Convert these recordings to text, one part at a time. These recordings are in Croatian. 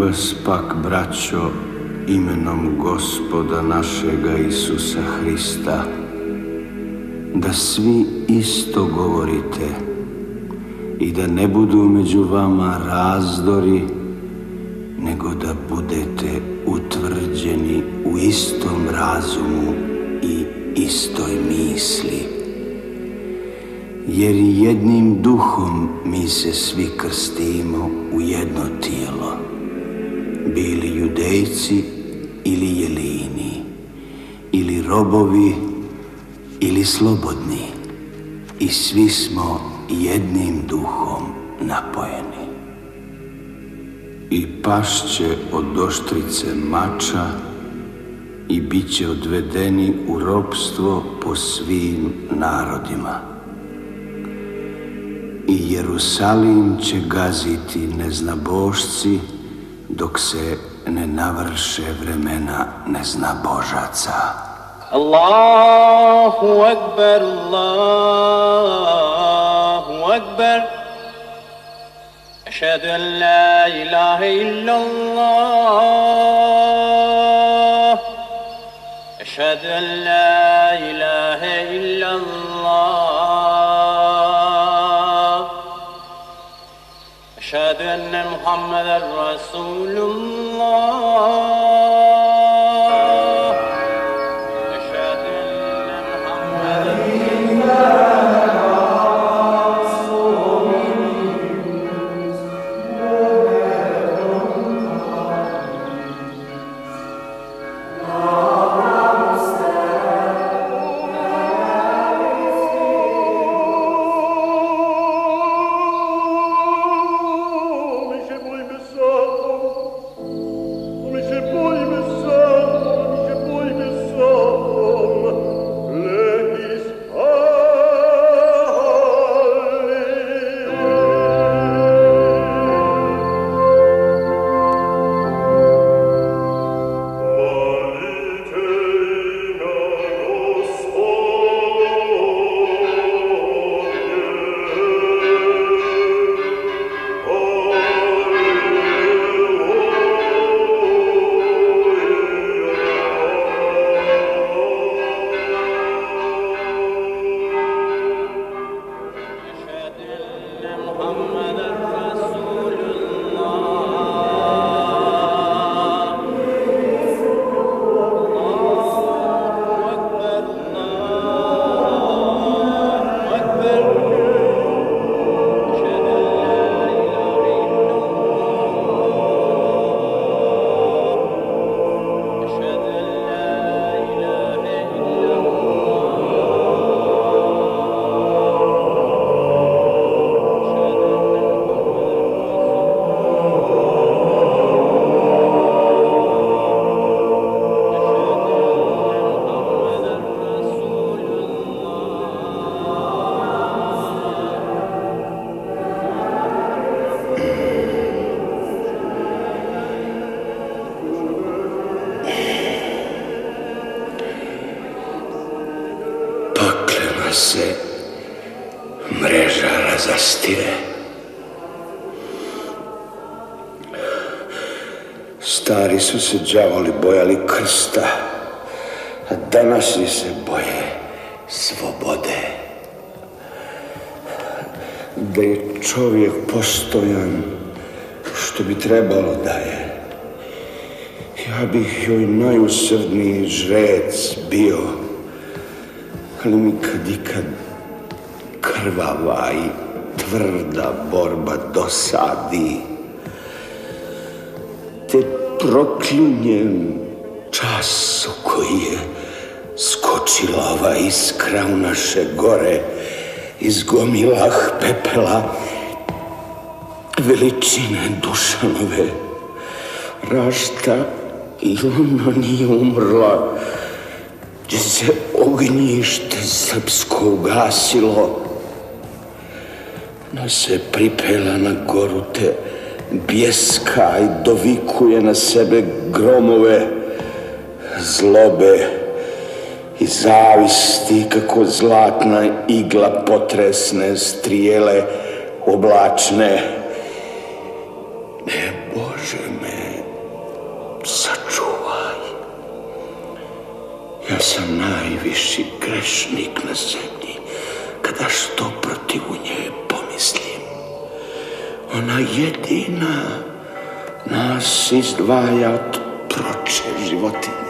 vas pak, braćo, imenom Gospoda našega Isusa Hrista, da svi isto govorite i da ne budu među vama razdori, nego da budete utvrđeni u istom razumu i istoj misli. Jer jednim duhom mi se svi krstimo u jedno tijelo, bili judejci ili jelini, ili robovi ili slobodni, i svi smo jednim duhom napojeni. I pašće od oštrice mača i bit će odvedeni u ropstvo po svim narodima. I Jerusalim će gaziti neznabošci dok se ne navrše vremena neznabožaca. Allahu Akbar, Allahu Akbar. Eşhedü en la ilahe illallah. Eşhedü en la ilahe illallah. أشهد أن محمدًا رسول الله. أشهد أن محمدًا رسول se mreža razastire. Stari su se đavoli bojali krsta, a današnji se boje slobode. Da je čovjek postojan što bi trebalo da je, ja bih joj najusrdniji žrec bio, ali mi kad ikad krvava i tvrda borba dosadi, te proklinjem času koji je skočila ova iskra u naše gore iz gomilah pepela veličine Dušanove. Rašta i ona nije umrla, gdje se ognjište srpsko ugasilo. Ona se pripela na goru te bjeska i dovikuje na sebe gromove zlobe i zavisti, kako zlatna igla potresne strijele oblačne. Bože me, Ja sam najviši grešnik na zemlji kada što protiv nje pomislim. Ona jedina nas izdvaja od proče životinje.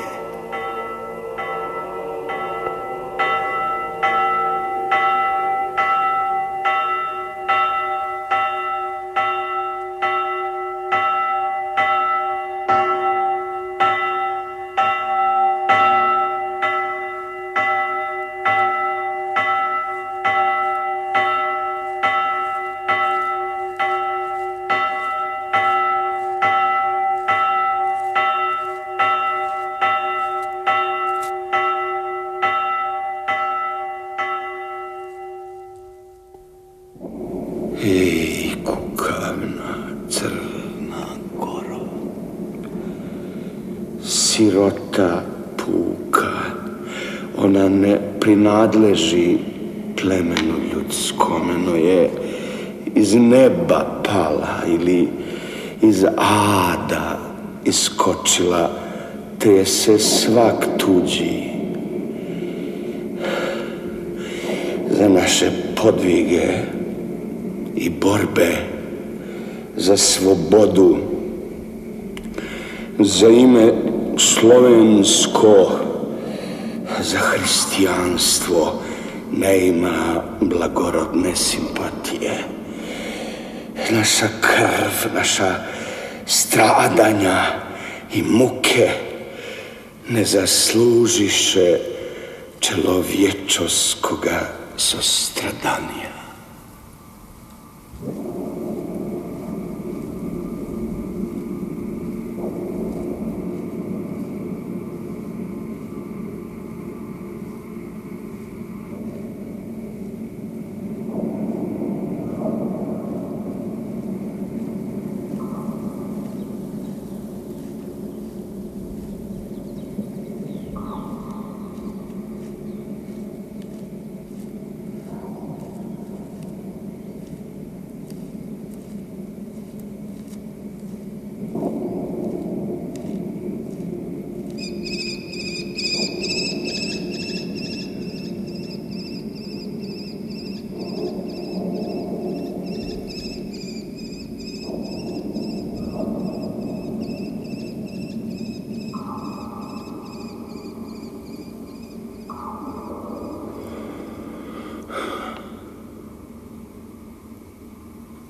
Ej, kukavna Crna Goro, sirota puka, ona ne prinadleži plemenu ljudskome, no je iz neba pala ili iz ada iskočila, te je se svak tuđi za naše podvige i borbe za slobodu, za ime slovensko, za hristijanstvo ne ima blagorodne simpatije. Naša krv, naša stradanja i muke ne zaslužiše čelovječoskoga sostradanija.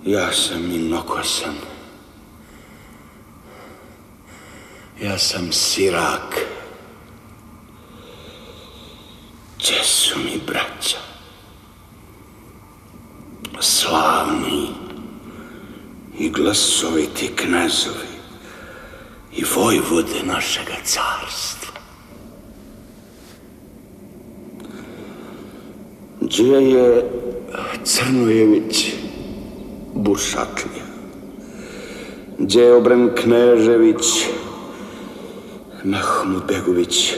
Ja sam inokosan. Ja sam sirak. Gdje su mi braća? Slavni i glasoviti knezovi i vojvode našega carstva. Gdje je Crnojević Bušatlija? Gdje je Obren Knežević Mahmudbegović?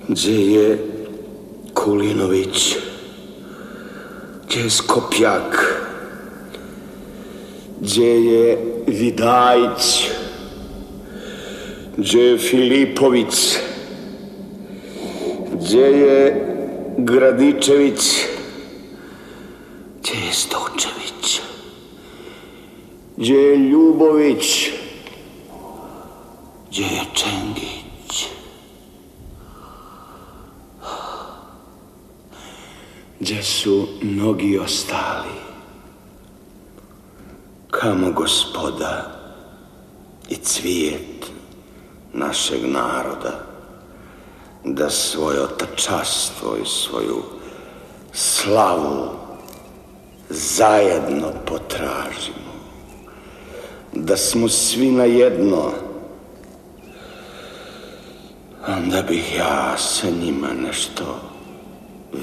Gdje je Kulinović? Gdje je Skopjak? Gdje je Vidajić? Gdje je Filipović? Gdje je Gradičević? Gdje je Stočević? Gdje je Ljubović? Gdje je Čengić? Gdje su mnogi ostali? Kamo gospoda i cvijet našeg naroda da svoje otačastvo i svoju slavu zajedno potražimo, da smo svi na jedno, onda bih ja sa njima nešto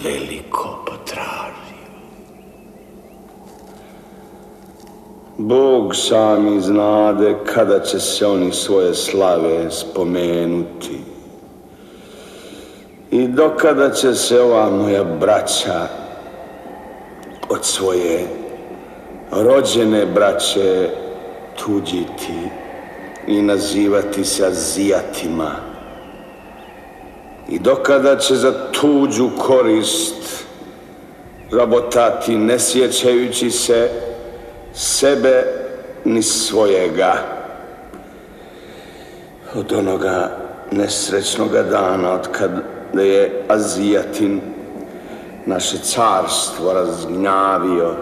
veliko potražio. Bog sami znade kada će se oni svoje slave spomenuti i dokada će se ova moja braća od svoje rođene braće tuđiti i nazivati se Azijatima. I dokada će za tuđu korist rabotati, ne sjećajući se sebe ni svojega. Od onoga nesrećnoga dana, od kada je Azijatin naše carstvo razgnjavio,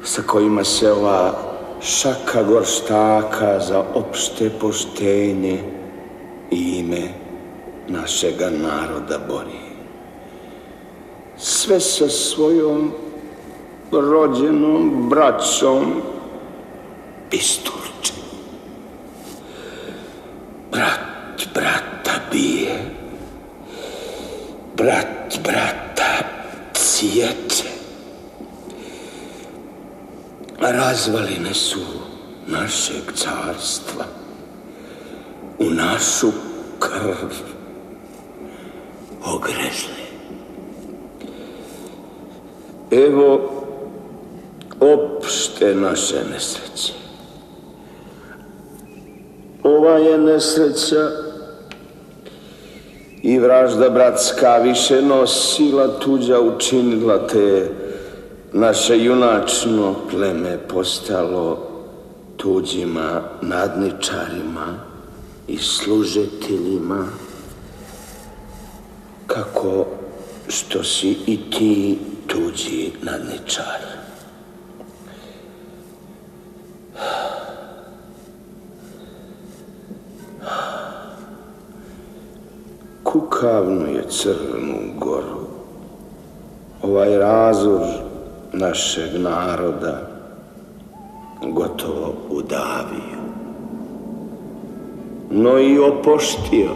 sa kojima se ova šaka gorštaka za opšte poštenje i ime našega naroda bori. Sve sa svojom rođenom braćom isturče. Brat brata bije, brat brata sječe. Razvaline su našeg carstva u našu krv ogrezle. Evo opšte naše nesreće. Ova je nesreća i vražda bratska više nosila tuđa učinila, te naše junačno pleme postalo tuđima nadničarima i služiteljima, kako što si i ti tuđi nadničar. Kukavnu je Crnu Goru ovaj razor našeg naroda gotovo udavio, no i opoštio.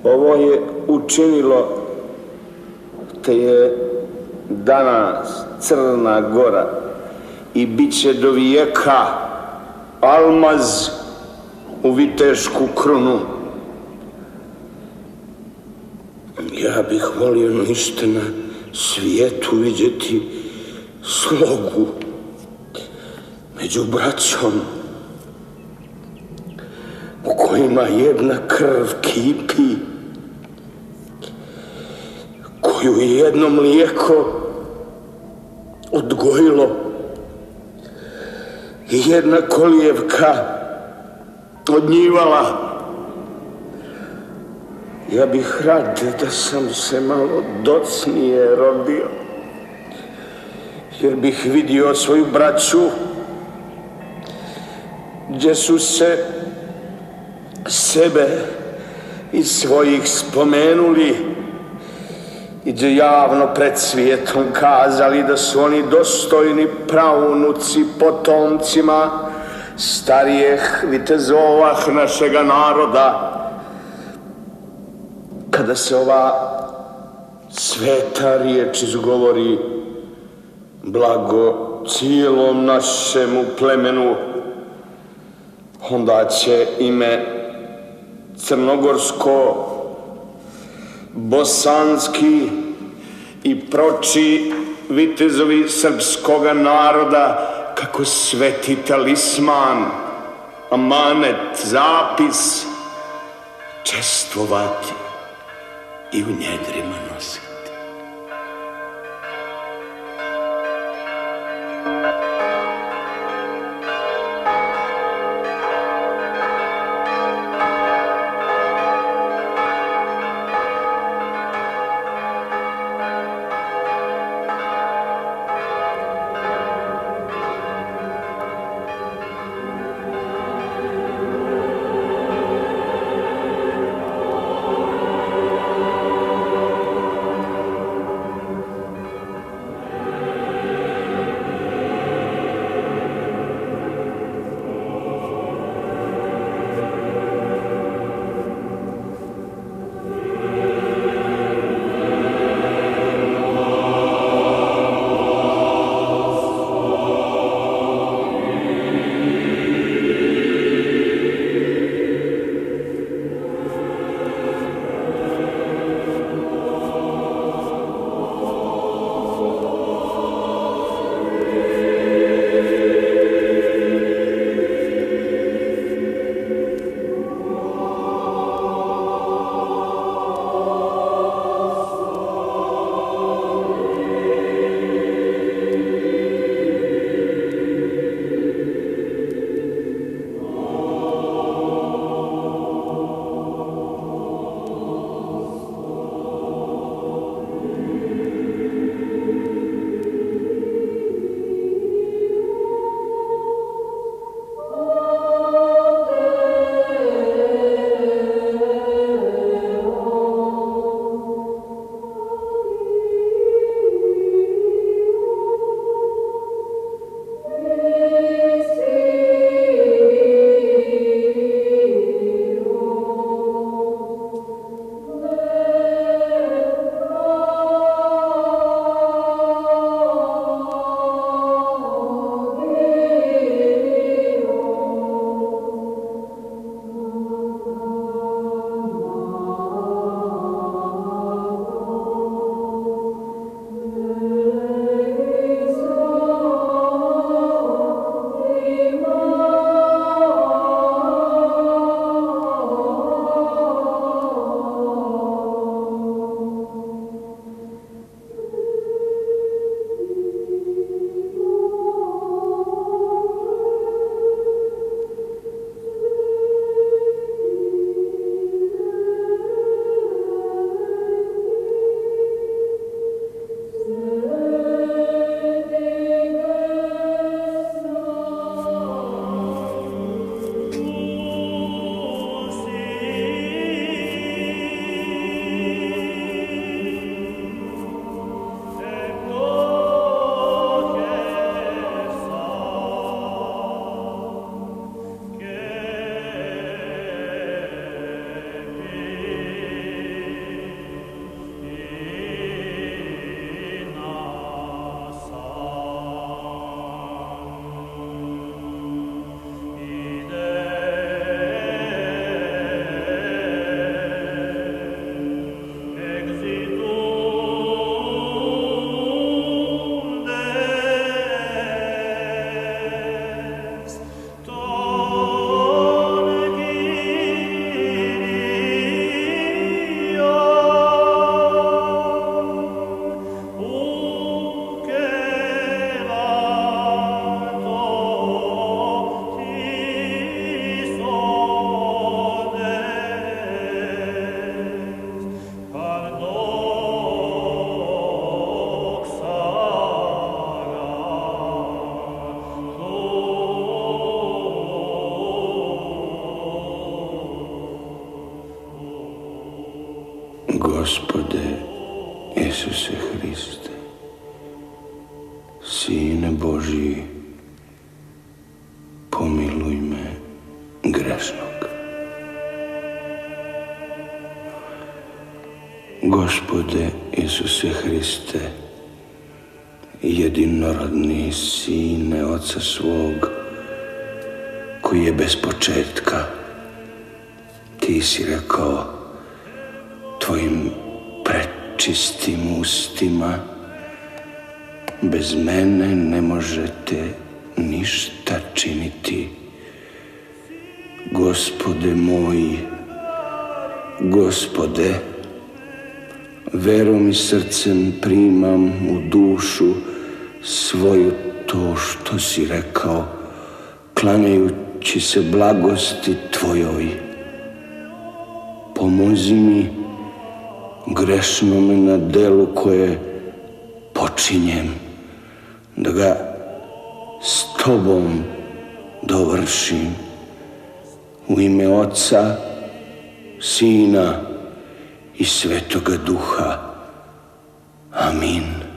Ovo je učinilo, te je danas Crna Gora i bit će do vijeka almaz u vitešku krunu. Ja bih volio ništa na svijetu vidjeti slogu među braćom u kojima jedna krv kipi, koju je jedno mlijeko odgojilo i jedna kolijevka odnjivala. Ja bih rad da sam se malo docnije rodio, jer bih vidio svoju braću gdje su se sebe i svojih spomenuli i gdje javno pred svijetom kazali da su oni dostojni praunuci potomcima starijih vitezova našega naroda. Kada se ova sveta riječ izgovori, blago cijelom našemu plemenu, onda će ime crnogorsko, bosanski i proči vitezovi srpskoga naroda kako sveti talisman, amanet, zapis čestvovati i u njedrima nositi. Gospode Isuse Hriste, Sine Božji, pomiluj me grešnog. Gospode Isuse Hriste, jedinorodni Sine Oca svog, koji je bez početka, ti si rekao tvojim prečistim ustima, bez mene ne možete ništa činiti. Gospode moj, Gospode, verom i srcem primam u dušu svoju to što si rekao, klanjajući se blagosti tvojoj. Pomozi mi grešnome na delu koje počinjem, da ga s tobom dovršim. U ime Oca, Sina i Svetoga Duha. Amin.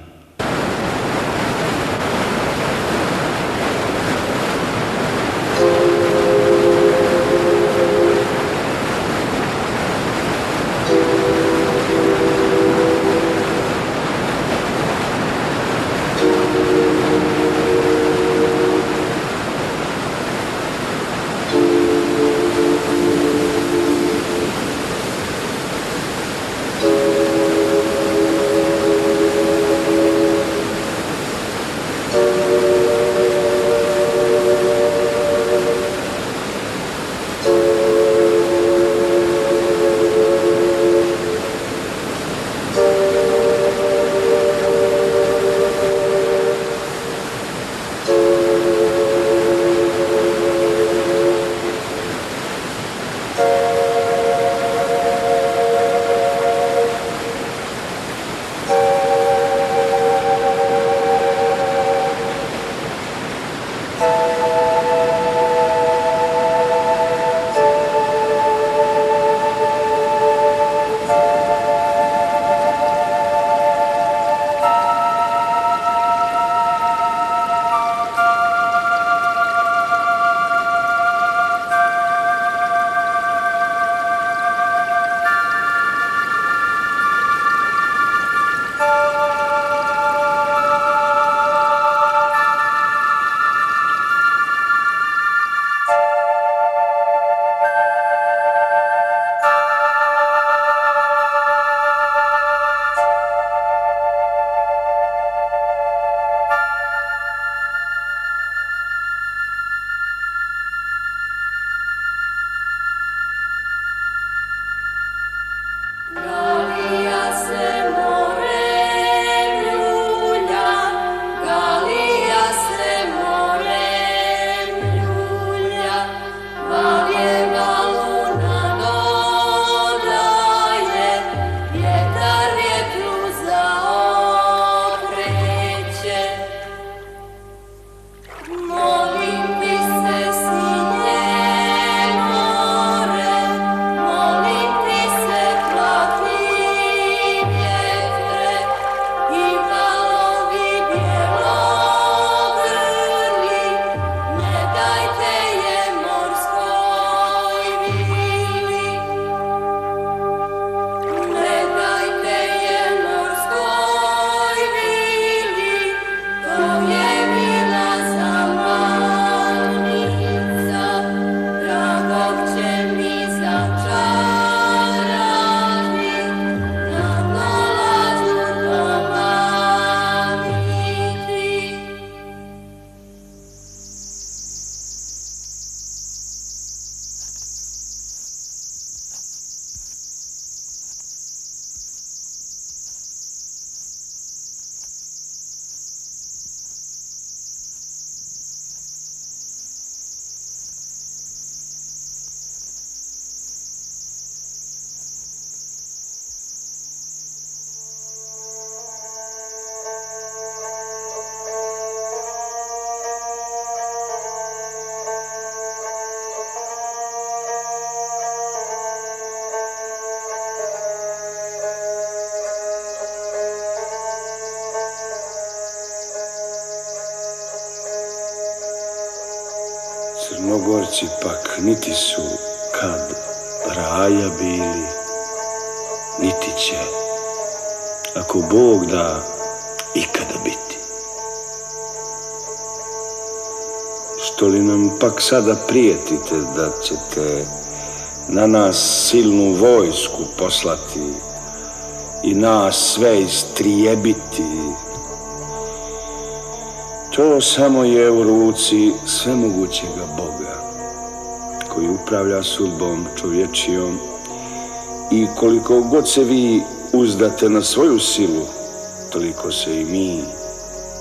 Crnogorci pak niti su kad raja bili, niti će, ako Bog da, ikada biti. Što li nam pak sada prijetite da ćete na nas silnu vojsku poslati i nas sve istrijebiti? To samo je u ruci svemogućega Boga, koji upravlja sudbom čovječijom, i koliko god se vi uzdate na svoju silu, toliko se i mi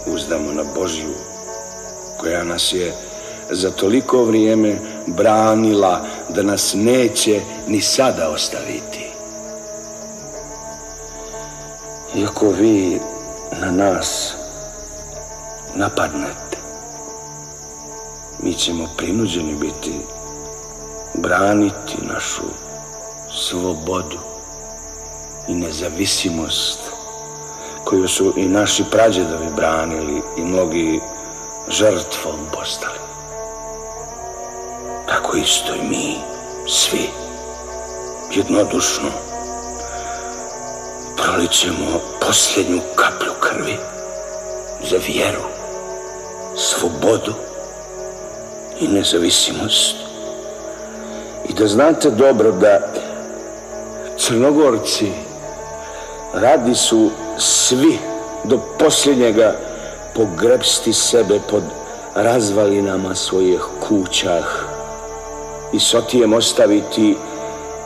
uzdamo na Božju, koja nas je za toliko vrijeme branila da nas neće ni sada ostaviti. Iako vi na nas napadnete, mi ćemo prinuđeni biti braniti našu slobodu i nezavisimost koju su i naši prađedovi branili i mnogi žrtvom postali. Tako isto i mi, svi, jednodušno prolićemo posljednju kaplju krvi za vjeru, slobodu i nezavisimost. I da znate dobro da Crnogorci radi su svi do posljednjega pogrebsti sebe pod razvalinama svojih kućah i sotijem ostaviti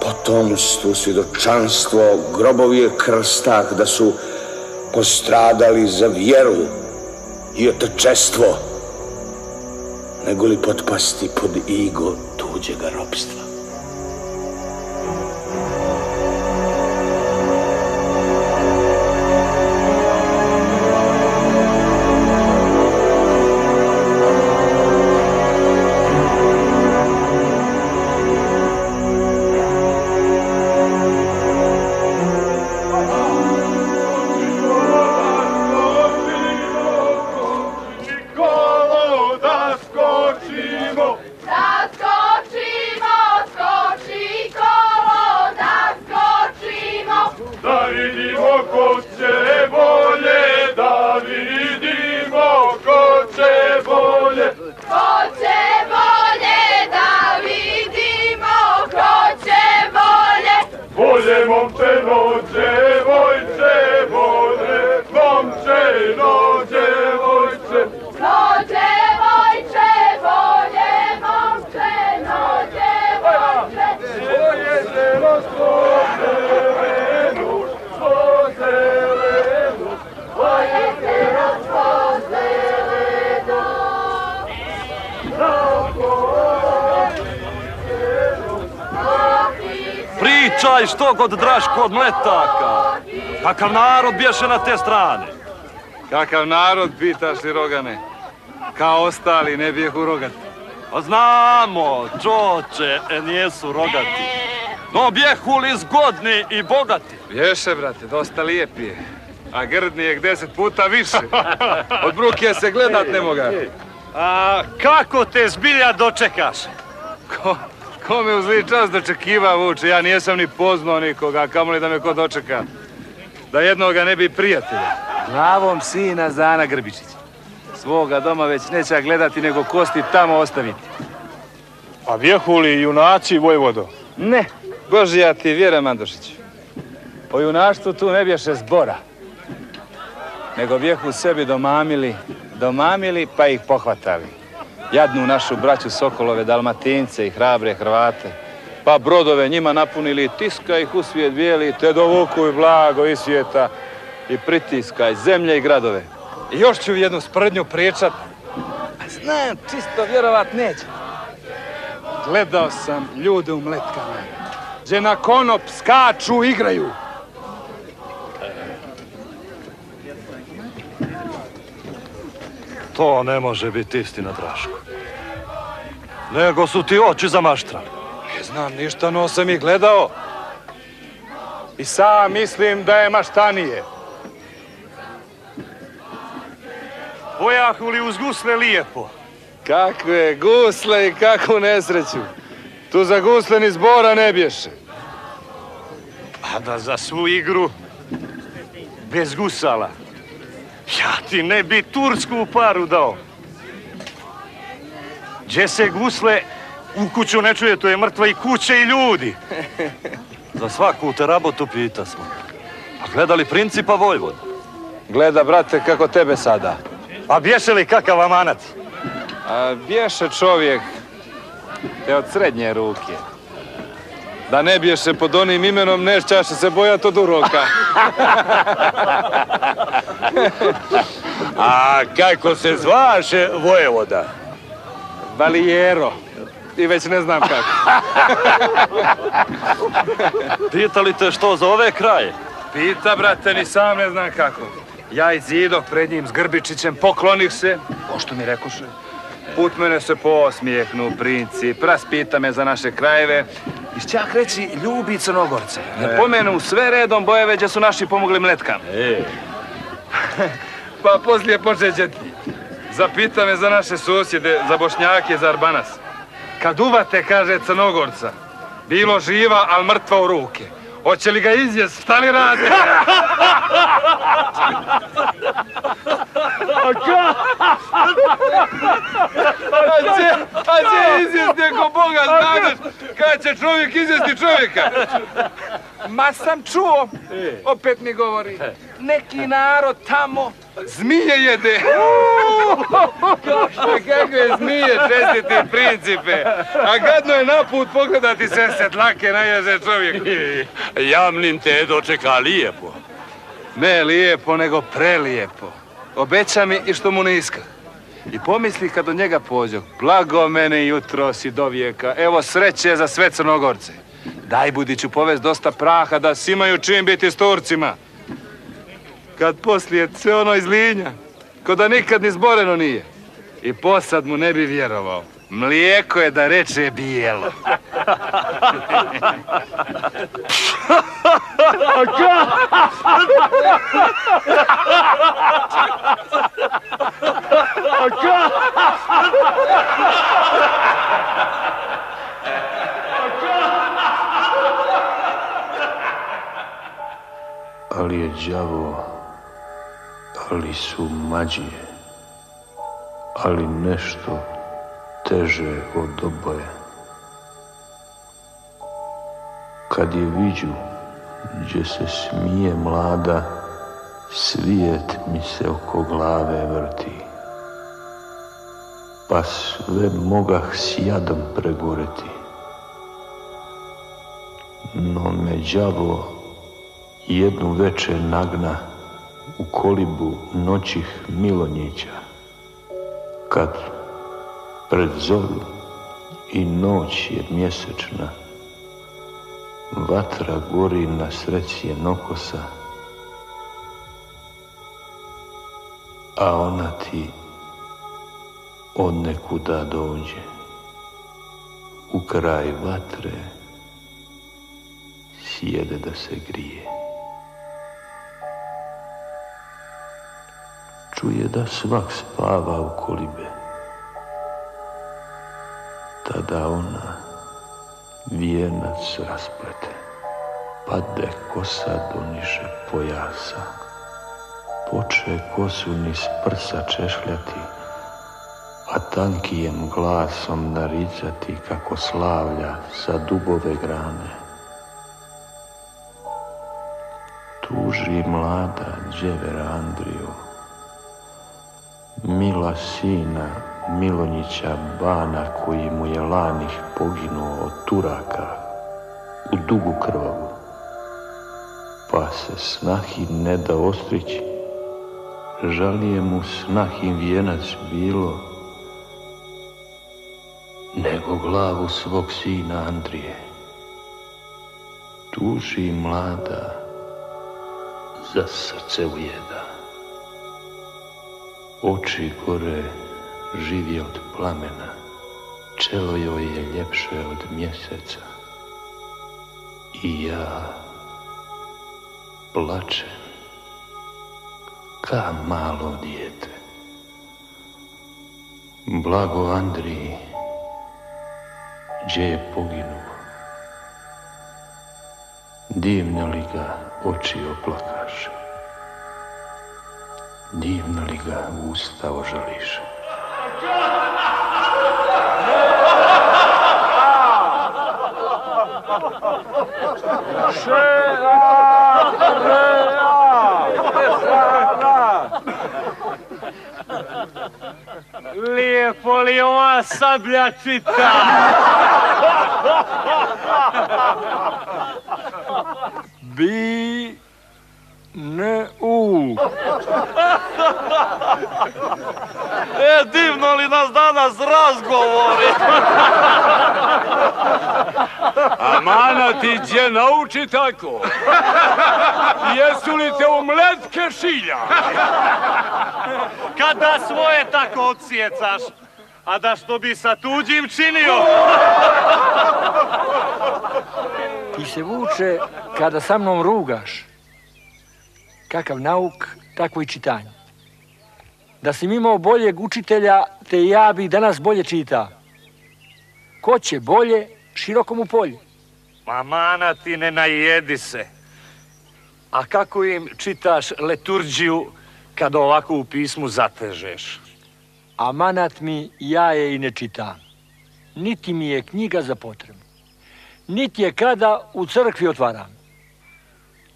potomstvu, svjedočanstvo, grobovije krstah da su postradali za vjeru i otečestvo, nego li potpasti pod igo tuđega ropstva. Pričaj što god Draško od Mletaka. Kakav narod bješe na te strane? Kakav narod, pitaš li, Rogane? Kao ostali ne bijehu rogati. Pa znamo, čoče, nijesu rogati. No bjehu li zgodni i bogati? Bješe, brate, dosta lijepi je. A grdni je 10 puta više. Od bruke se gledat ne moga. A kako te zbilja dočekaš? Ko me u zli čas dočekiva, Vuče? Ja nijesam ni poznao nikoga, a kamoli da me ko dočeka. Da jednoga ne bi prijatelja. Glavom sina Zana Grbičića. Svoga doma već neće gledati, nego kosti tamo ostaviti. A bjehu li junaci, Vojvodo? Ne, Božija ti vjera, Mandošić. O junaštvu tu ne bješe zbora. Nego bjehu sebi domamili pa ih pohvatali. Jadnu našu braću Sokolove, Dalmatince i hrabre Hrvate. Pa brodove njima napunili, tiska ih u svijet bijeli, te dovuku i blago iz svijeta i pritiskaj zemlje i gradove. I još ću jednu sprdnju pričat, a znam, čisto vjerovat neće. Gledao sam ljude u Mletkama, gdje na konop skaču, igraju. To ne može biti istina, Draško. Nego su ti oči zamaštrali. Ne znam ništa, no sam ih gledao. I sam mislim da je maštanije. Pojahu li uz gusle lijepo, Kakve gusle i kakvu nesreću. Tu za gusle ni zbora ne bješe. A da za svu igru bez gusala. Ja ti ne bi tursku paru dao. Gdje se gusle u kuću ne čuje, to je mrtva i kuće i ljudi. Za svaku te rabotu pita smo. A gledali principa Vojvoda? Gleda, brate, kako tebe sada. A bješe li kakav amanat? A bješe čovjek te od srednje ruke. Da ne bješe pod onim imenom, nešćaše se bojat od uroka. A kako se zvaše Vojvoda? Balijero. I već ne znam kako. Pita li te što za ove kraje? Pita, brate, ni sam ne znam kako. Ja izidoh pred njim s Grbičićem, poklonih se, pošto mi rekoše. Put mene se posmijehnu, princip, raspita me za naše krajeve. I čak reći, ljubi Crnogorce. Ne pomenu sve redom bojeve gdje su naši pomogli mletkam. Pa poslije počeće zapita me za naše susjede, za Bošnjake, za Arbanas. Kad uvate, kaže Crnogorca, bilo živa, ali mrtva u ruke. Hoće li ga izjest, šta li rade? A će izjest neko Boga, znaš, kad će čovjek izjesti čovjeka? Ma sam čuo, opet mi govori, neki narod tamo zmije jede. Kako je zmije, čestiti principe. A gadno je naput pogledati sve sedlake naježe čovjek. Jamnim te dočeka lijepo. Ne lijepo, nego prelijepo. Obeća mi i što mu ne iska. I pomisli kad od njega pođo, blago mene jutro si do vijeka, evo sreće za sve Crnogorce. Daj Budiću povest dosta praha da si imaju čim biti s Turcima. Kad poslije sve ono iz Linja, ko da nikad ni zboreno nije. I posad mu ne bi vjerovao. Mlijeko je da reče bijelo. Ali je đavo, ali su mađije, ali nešto teže od oboje. Kad je viđu, gdje se smije mlada, svijet mi se oko glave vrti. Pa sve mogah s jadom pregoreti. No me đavo jednu večer nagna u kolibu noćih Milonjića, kad pred zoru i noć je mjesečna, vatra gori na sreć jednokosa, a ona ti od nekuda dođe, u kraj vatre sjede da se grije. Čuje da svak spava u kolibe. Tada ona vijenac rasplete, pade kosa do niže pojasa. Poče kosu niz prsa češljati, a tankijem glasom naricati kako slavlja sa dubove grane. Tuži mlada đevera Andriju, mila sina Milonjića bana koji mu je lanih poginuo od Turaka u dugu krvavu, pa se snahi ne da ostrići, žalije mu snahin vijenac bilo, nego glavu svog sina Andrije. Tuži mlada za srce ujeda, oči gore živje od plamena, čelo joj je ljepše od mjeseca. I ja plačem ka malo dijete. Blago Andriji, gdje je poginuo? Divno li ga oči oplakaše? Divno li ga usta ožališe? Lijepo li ova sablja čita? Bi ne u. Divno li nas danas razgovori? Amana ti gdje nauči tako? Jesu li te u mletke šilja? Kada svoje tako odsjecaš, a da što bi sa tuđim činio? Ti se vuče kada sa mnom rugaš. Kakav nauk, takvo i čitanje. Da si imao boljeg učitelja, te ja bi danas bolje čita. Ko će bolje, široko mu polje. Mana ti ne najedi se. A kako im čitaš liturgiju kada ovako u pismu zatežeš? Amanat mi, ja je i ne čitam. Niti mi je knjiga za potrebu. Niti je kada u crkvi otvaram.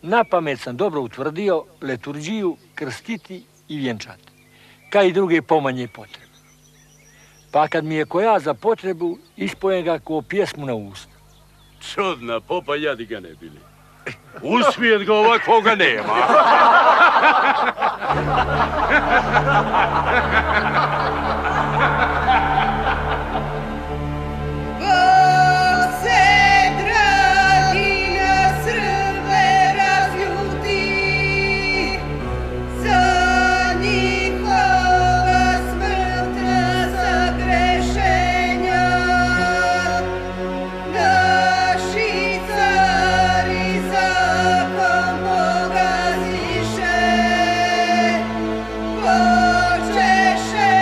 Na pamet sam dobro utvrdio liturgiju krstiti i vjenčati, kao i druge pomanje potrebe. Pa kad mi je koja za potrebu, ispojem ga ko pjesmu na usta. Čudna popa, jadi ga ne bili. Usmijet ga ovakvoga nema. Bog se, dragi, na Srbe razljuti, za njihova smrtna zagrešenja. Naši cari zakon pogaziše, počeše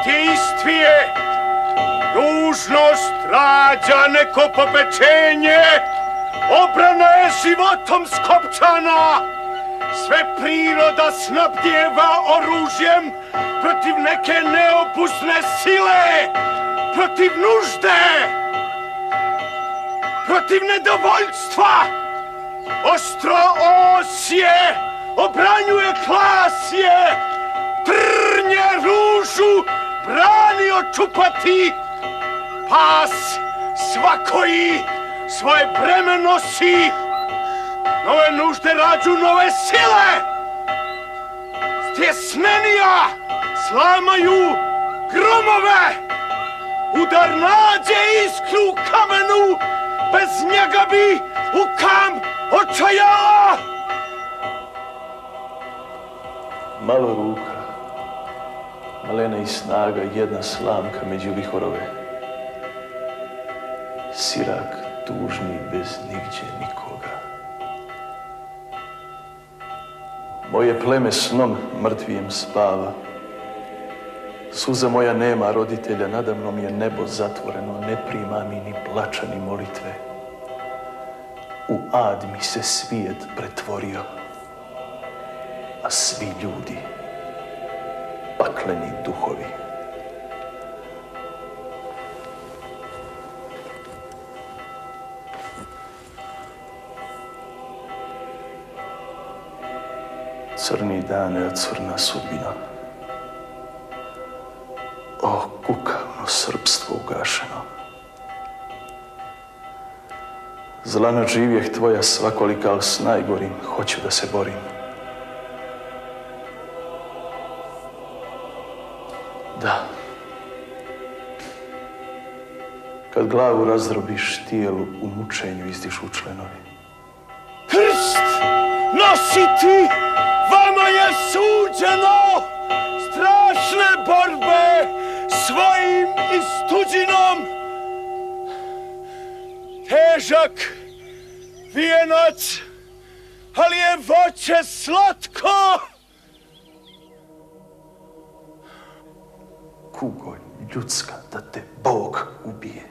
je istvije, dužnost rađa neko popečenje, obrana je životom Skopčana, sve priroda snabdjeva oružjem protiv neke neopusne sile, protiv nužde, protiv nedovoljstva. Ostro osje obranjuje klasje, trnje ružu brani očupati. Pas svakoji svoje breme nosi, nove nužde rađu nove sile. Stjesnenija slamaju gromove, udar nađe iskru u kamenu, bez njega bi u kam očajala. Malo ruka, malena i snaga, jedna slamka među vihorove. Sirak tužni bez nigdje nikoga. Moje pleme snom mrtvijem spava. Suza moja nema roditelja, nadamnom je nebo zatvoreno, ne prima mi ni plača ni molitve. U ad mi se svijet pretvorio, a svi ljudi pakleni duhovi. Crni dane, a crna sudbina. O, kukavno srpstvo ugašeno. Zlano živjeh tvoja svakolika, al s najgorim hoću da se borim. Da. Kad glavu razdrobiš, tijelu u mučenju izdišu členovi. Krst nositi vama je suđeno, strašne borbe svojim i s tuđinom. Težak vijenac, ali je voće slatko. Kugo ljudska da te Bog ubije.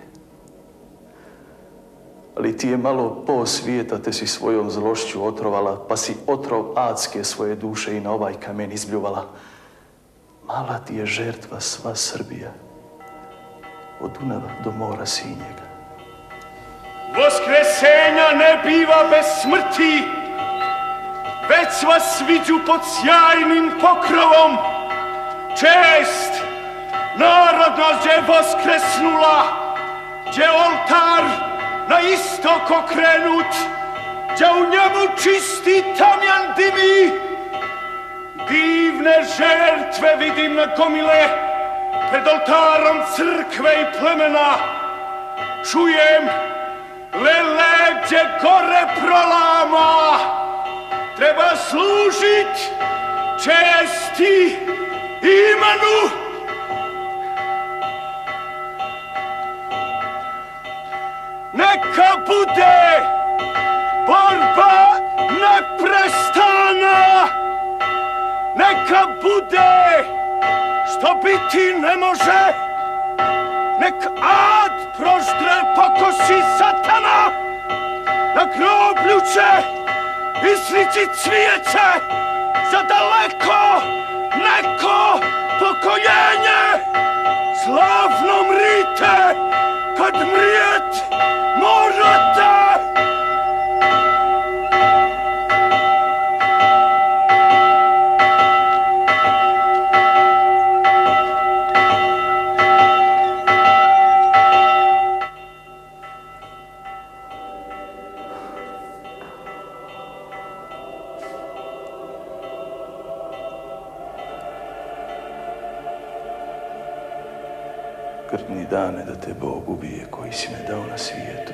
Ali ti je malo po svijeta, te si svojom zlošću otrovala, pa si otrov adske svoje duše i na ovaj kamen izbljuvala. Mala ti je žrtva sva Srbija, od Dunava do mora Sinjega. Voskresenja ne biva bez smrti, već vas viđu pod sjajnim pokrovom. Čest narodnost je voskresnula, gdje oltar na istok okrenut, gdje u njemu čisti tamjan dimi. Divne žrtve vidim na gomile, pred oltarom crkve i plemena. Čujem lele gdje gore prolama, treba služit česti imenu. Neka bude borba neprestana, neka bude što biti ne može, nek ad proždre pokosi satana, na groblju će izlići cvijeće, za daleko neko pokojenje. Slavno mrite kad mrijet morate. Krvni dane da te Bog ubije koji si me dao na svijetu.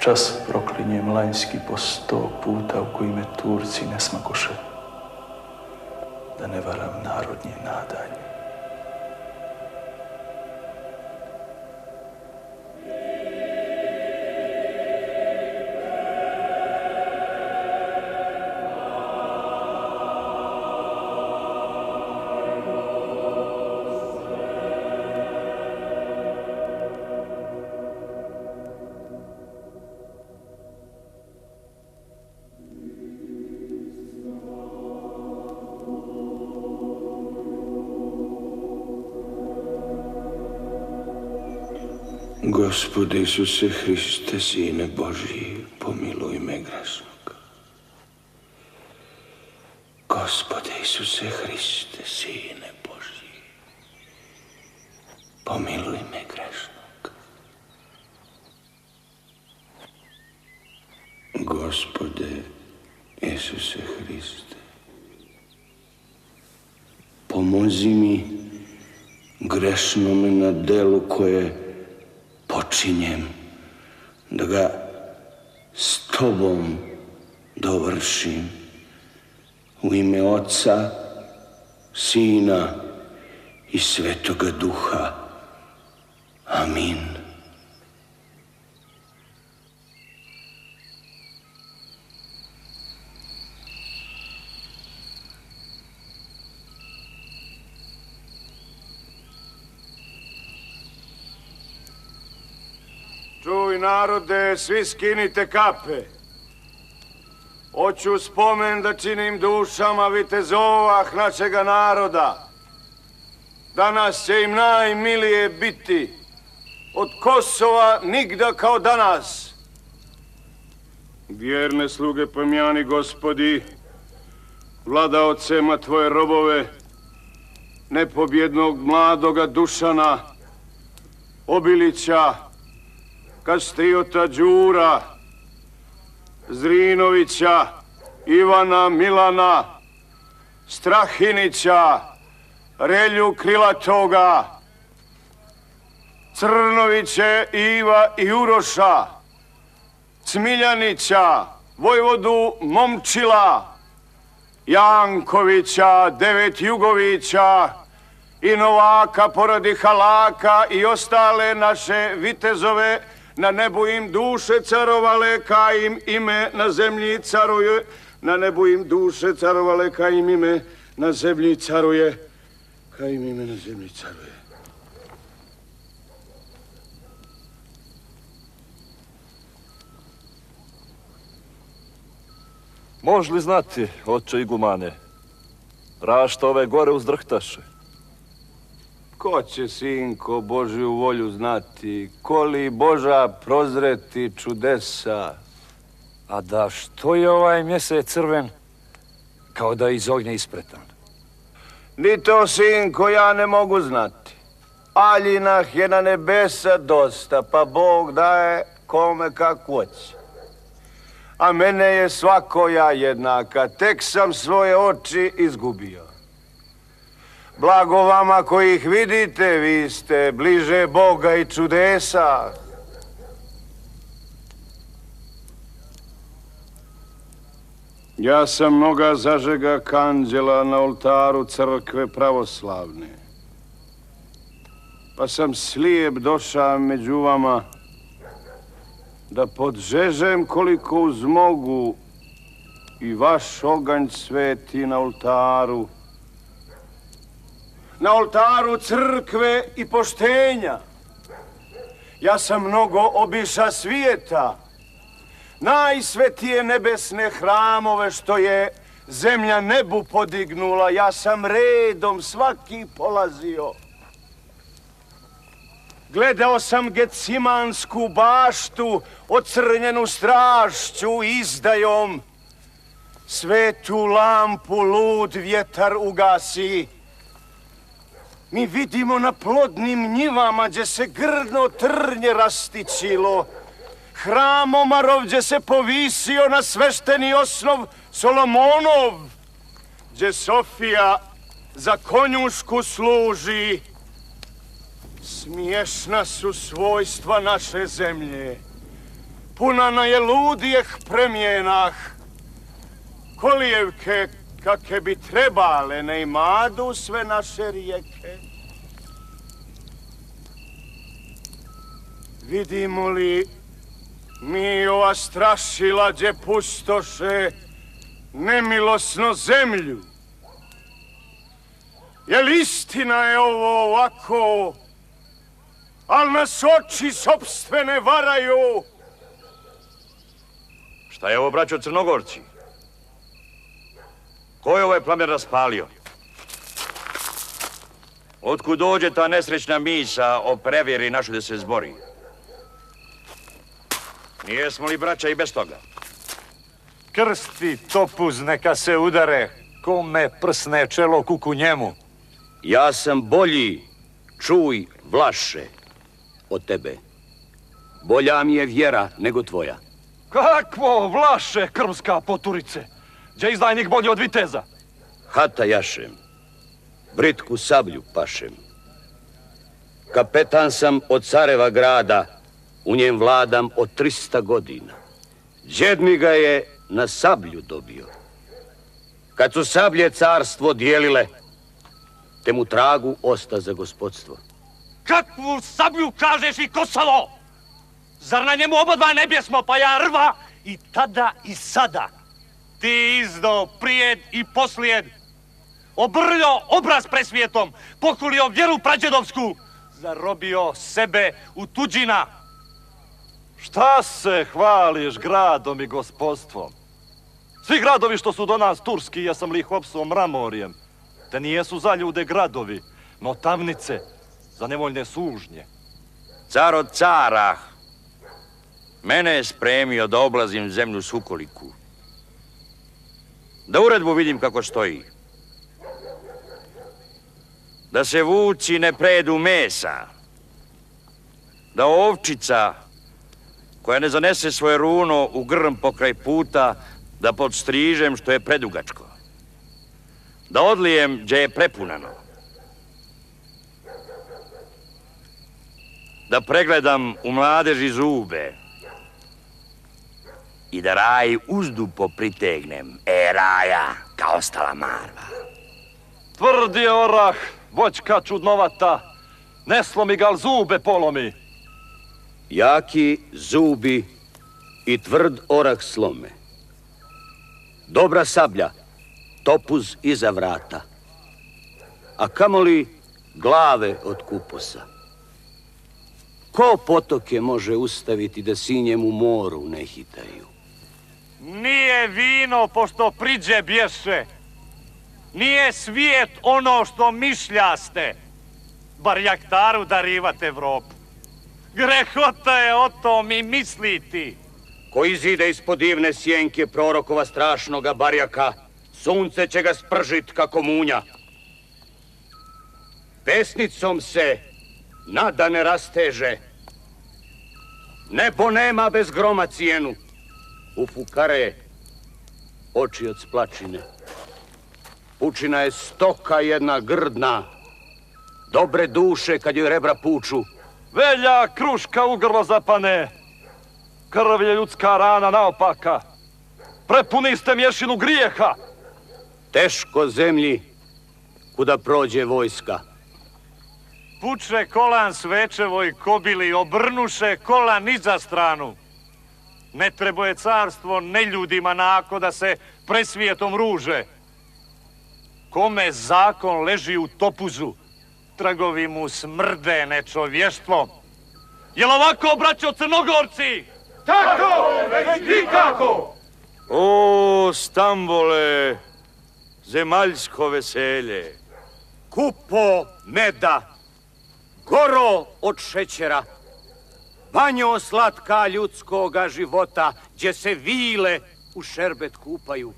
Čas proklinjem lanjski po 100 puta u koji me Turci ne smakoše, da ne varam narodnje nadanje. Gospode Isuse Hriste, Sine Božji, pomiluj me grešnog. Gospode Isuse Hriste, Sine Božji, pomiluj me grešnog. Gospode Isuse Hriste, pomozi mi grešnome na delu koje počinjem, da ga s Tobom dovršim. U ime Oca, Sina i Svetoga Duha. Amin. Čuj narode, svi skinite kape. Hoću spomen da činim dušama vitezova našega naroda. Danas će im najmilije biti. Od Kosova nigda kao danas. Vjerne sluge pomjani, Gospodi, vladaocema Tvoje robove, nepobjednog mladoga Dušana, Obilića, Kastriota Đura, Zrinovića, Ivana Milana, Strahinića, Relju Krilatoga, Crnoviće Iva i Uroša, Cmiljanića, Vojvodu Momčila, Jankovića, Devet Jugovića i Novaka poradi Halaka i ostale naše vitezove. Na nebu im duše carovale, ka im ime na zemlji caruje. Na nebu im duše carovale, ka im ime na zemlji caruje. Ka im ime na zemlji caruje. Mož li znati, oče igumane, rašta ove gore uzdrhtaše? Ko će, sinko, Božju volju znati, ko li Boža prozreti čudesa? A da što je ovaj mjesec crven, kao da je iz ognja ispretan? Ni to, sinko, ja ne mogu znati. Aljinah je na nebesa dosta, pa Bog daje kome kako hoće. A mene je svakoja jednaka, tek sam svoje oči izgubio. Blago vama koji ih vidite, vi ste bliže Boga i čudesa. Ja sam mnoga zažega kanđela na oltaru crkve pravoslavne. Pa sam slijep došao među vama da podžežem koliko uzmogu i vaš oganj sveti na oltaru. Na oltaru crkve i poštenja. Ja sam mnogo obiša svijeta. Najsvetije nebesne hramove što je zemlja nebu podignula, ja sam redom svaki polazio. Gledao sam Gecimansku baštu, ocrnjenu strašću i izdajom. Svetu lampu lud vjetar ugasi. Mi vidimo na plodnim njivama gdje se grdno trnje rastičilo. Hram Omarov gdje se povisio na svešteni osnov Solomonov, gdje Sofija za konjušku služi. Smiješna su svojstva naše zemlje. Punana je ludijeh premjenah. Kolijevke kakve bi trebale ne imadu sve naše rijeke. Vidimo li mi ova strašila gdje pustoše nemilosno zemlju? Jel istina je ovo ovako, al nas oči sopstvene varaju? Šta je ovo, braćo Crnogorci? Ko je ovaj plamen raspalio? Otkud dođe ta nesrećna misa o prevjeri našoj da se zbori? Nijesmo li braća i bez toga? Krsti topuz neka se udare, kome prsne čelo kuku njemu. Ja sam bolji, čuj, Vlaše, od tebe. Bolja mi je vjera nego tvoja. Kakvo Vlaše, krmska poturice? Gdje izdajnik bolji od viteza? Hata jašem, britku sablju pašem. Kapetan sam od careva grada, u njem vladam od 300 godina. Džed mi ga je na sablju dobio. Kad su sablje carstvo dijelile, te mu tragu osta za gospodstvo. Kakvu sablju kažeš i Kosovo? Zar na njemu obodva ne bjesmo, pa ja rva i tada i sada? Ti izdo prijed i poslijed, obrljio obraz presvijetom, pokulio vjeru prađedovsku, zarobio sebe u tuđina. Šta se hvališ gradom i gospodstvom? Svi gradovi što su do nas turski, ja sam li ih opsuo mramorjem, te nijesu za ljude gradovi, no tamnice za nevoljne sužnje. Car od cara mene je spremio da oblazim zemlju Sukoliku. Da uredbu vidim kako stoji. Da se vuci ne predu mesa. Da ovčica koja ne zanese svoje runo u grm pokraj puta, da podstrižem što je predugačko. Da odlijem gdje je prepunano. Da pregledam u mladeži zube i da raj uzdu popritegnem, raja, kao ostala marva. Tvrdi je orah, voćka čudnovata, ne slomi gal zube polomi. Jaki zubi i tvrd orah slome. Dobra sablja, topuz iza vrata, a kamoli glave od kuposa. Ko potoke može ustaviti da sinjem u moru ne hitaju? Nije vino pošto priđe bješe. Nije svijet ono što mišljaste. Bar jaktaru darivat Evropu. Grehota je o tom i misliti. Ko izide ispod divne sjenke prorokova strašnoga barjaka, sunce će ga spržit kako munja. Pesnicom se nada ne rasteže. Nebo nema bez groma cijenu. U fukare oči od splačine. Pučina je stoka jedna grdna. Dobre duše kad joj rebra puču. Velja kruška u grlo zapane, krv je ljudska rana naopaka. Prepuni ste mješinu grijeha. Teško zemlji kuda prođe vojska. Puče kolan svečevoj kobili, obrnuše kolan iza stranu. Ne treboje carstvo neljudima nako da se presvijetom ruže. Kome zakon leži u topuzu, tragovi mu smrde nečovještvom. Jel ovako, braćo Crnogorci? Tako, već nikako! O, Stambole, zemaljsko veselje, kupo meda, goro od šećera, banjo slatka ljudskoga života, gdje se vile u šerbet kupaju.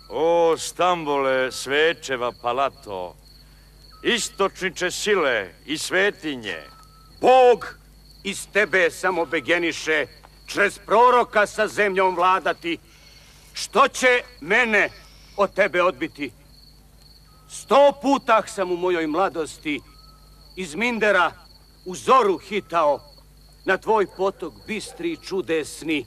O, Stambole, svečeva palato, istočniče sile i svetinje, Bog iz tebe samo begeniše, čez proroka sa zemljom vladati. Što će mene od tebe odbiti? 100 puta sam u mojoj mladosti iz Mindera u zoru hitao na tvoj potok bistri i čudesni,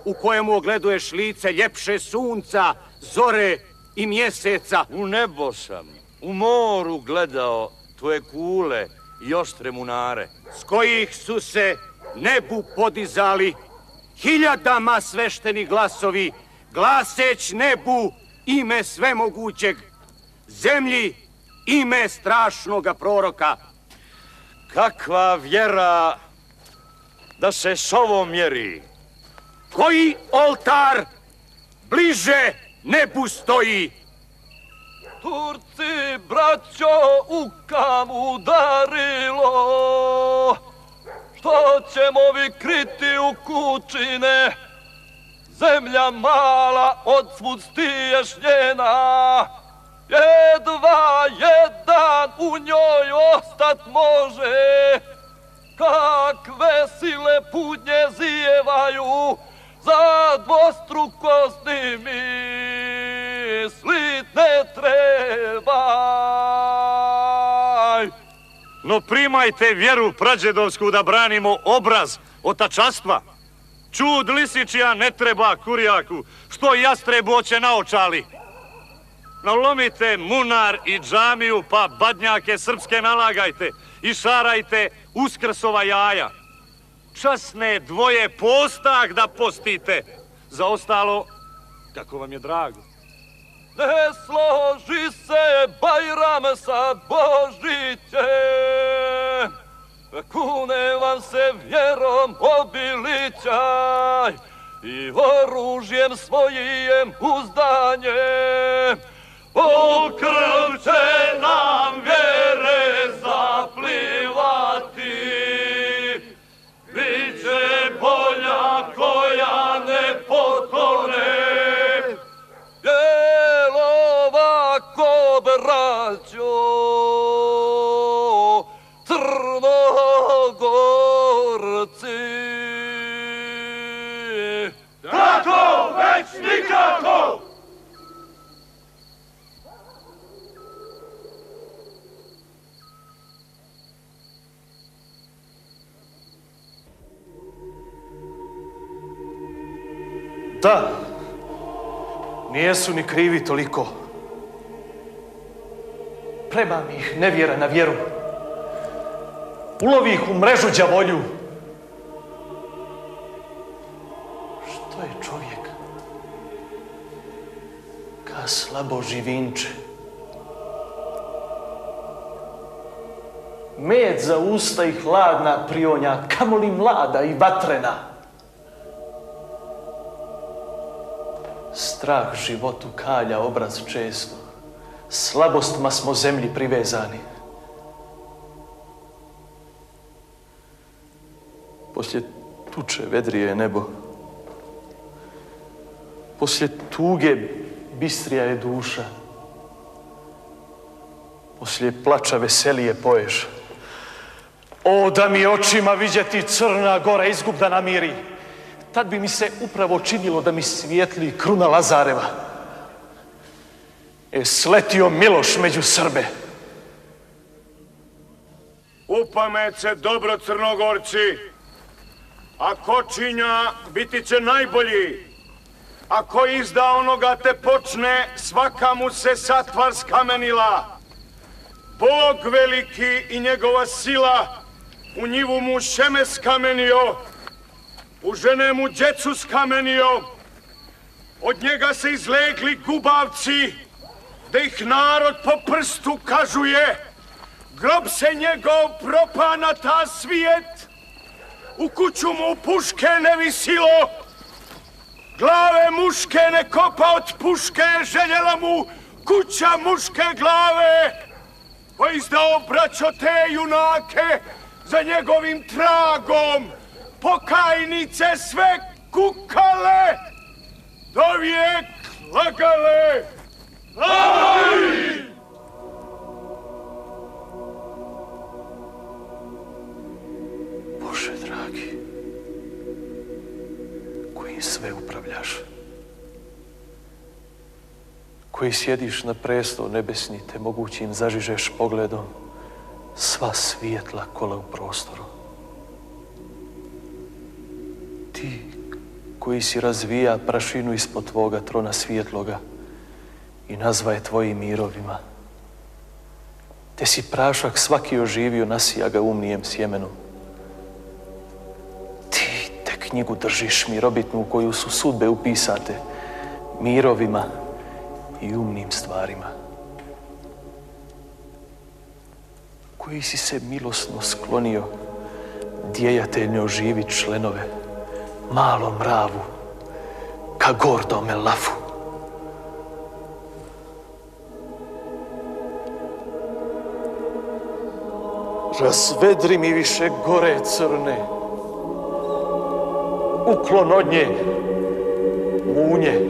u kojemu ogleduješ lice ljepše sunca, zore i mjeseca. U nebo sam, u moru gledao tvoje kule i oštre munare, s kojih su se nebu podizali hiljadama svešteni glasovi, glaseć nebu ime svemogućeg, zemlji ime strašnoga proroka. Kakva vjera da se s ovom mjeri? Koji oltar bliže nebu stoji? Turci, braćo, u kam udarilo, što ćemo vi kriti u kućine? Zemlja mala od svud stiješnjena, jedva jedan u njoj ostat može. Kakve sile putnje zijevaju, za dvostrukosti mislit ne trebaj. No primajte vjeru prađedovsku da branimo obraz otačastva. Čud lisičija ne treba kurjaku, što jastrebu oće naočali. Nalomite munar i džamiju, pa badnjake srpske nalagajte i šarajte Uskrsova jaja. Časne dvoje postah da postite, za ostalo kako vam je drago. Ne složi se Bajram sa Božićem, kune vam se vjerom obilićaj i oružjem svojim uzdanjem. O krv će nam vjere zaplivati, biće bolja koja ne potone. Jel ovako, braćo, Crnogorci? Tako, već nikako! Da, nijesu ni krivi toliko. Preba mi ih nevjera na vjeru. Ulovi ih u mrežu đavolju. Što je čovjek? Ka slabo živinče. Med za usta i hladna prionja, kamoli mlada i vatrena. Strah životu kalja obraz često, slabostima smo zemlji privezani. Poslije tuče vedrije nebo, poslije tuge bistrija je duša, poslije plača veselije poješ. O, da mi očima vidjeti Crna Gora izgub da namiri. Tad bi mi se upravo činilo da mi svijetli kruna Lazareva. Sletio Miloš među Srbe. Upamet se dobro, Crnogorci. A kočinja biti će najbolji. Ako izda onoga te počne, svaka mu se satvar skamenila. Bog veliki i njegova sila u njivu mu šeme skamenio. U žene mu djecu skamenio, od njega se izlegli gubavci, da ih narod po prstu kažuje. Grob se njegov propa na ta svijet, u kuću mu puške ne visilo, glave muške ne kopa od puške, željela mu kuća muške glave. Pa izdao braćo te junake za njegovim tragom, pokajnice sve kukale, dovijek lagale. Aj! Bože dragi, koji sve upravljaš, koji sjediš na prestol nebesni, te mogućim zažižeš pogledom sva svijetla kola u prostoru. Ti koji si razvija prašinu ispod tvoga trona svijetloga i nazva je tvojim mirovima, te si prašak svaki oživio, nasija ga umnijem sjemenu. Ti te knjigu držiš mirobitnu u koju su sudbe upisate mirovima i umnim stvarima. Koji si se milosno sklonio djejateljne oživit členove malom mravu ka gordome lafu. Razvedri mi više gore crne. Uklon od nje, munje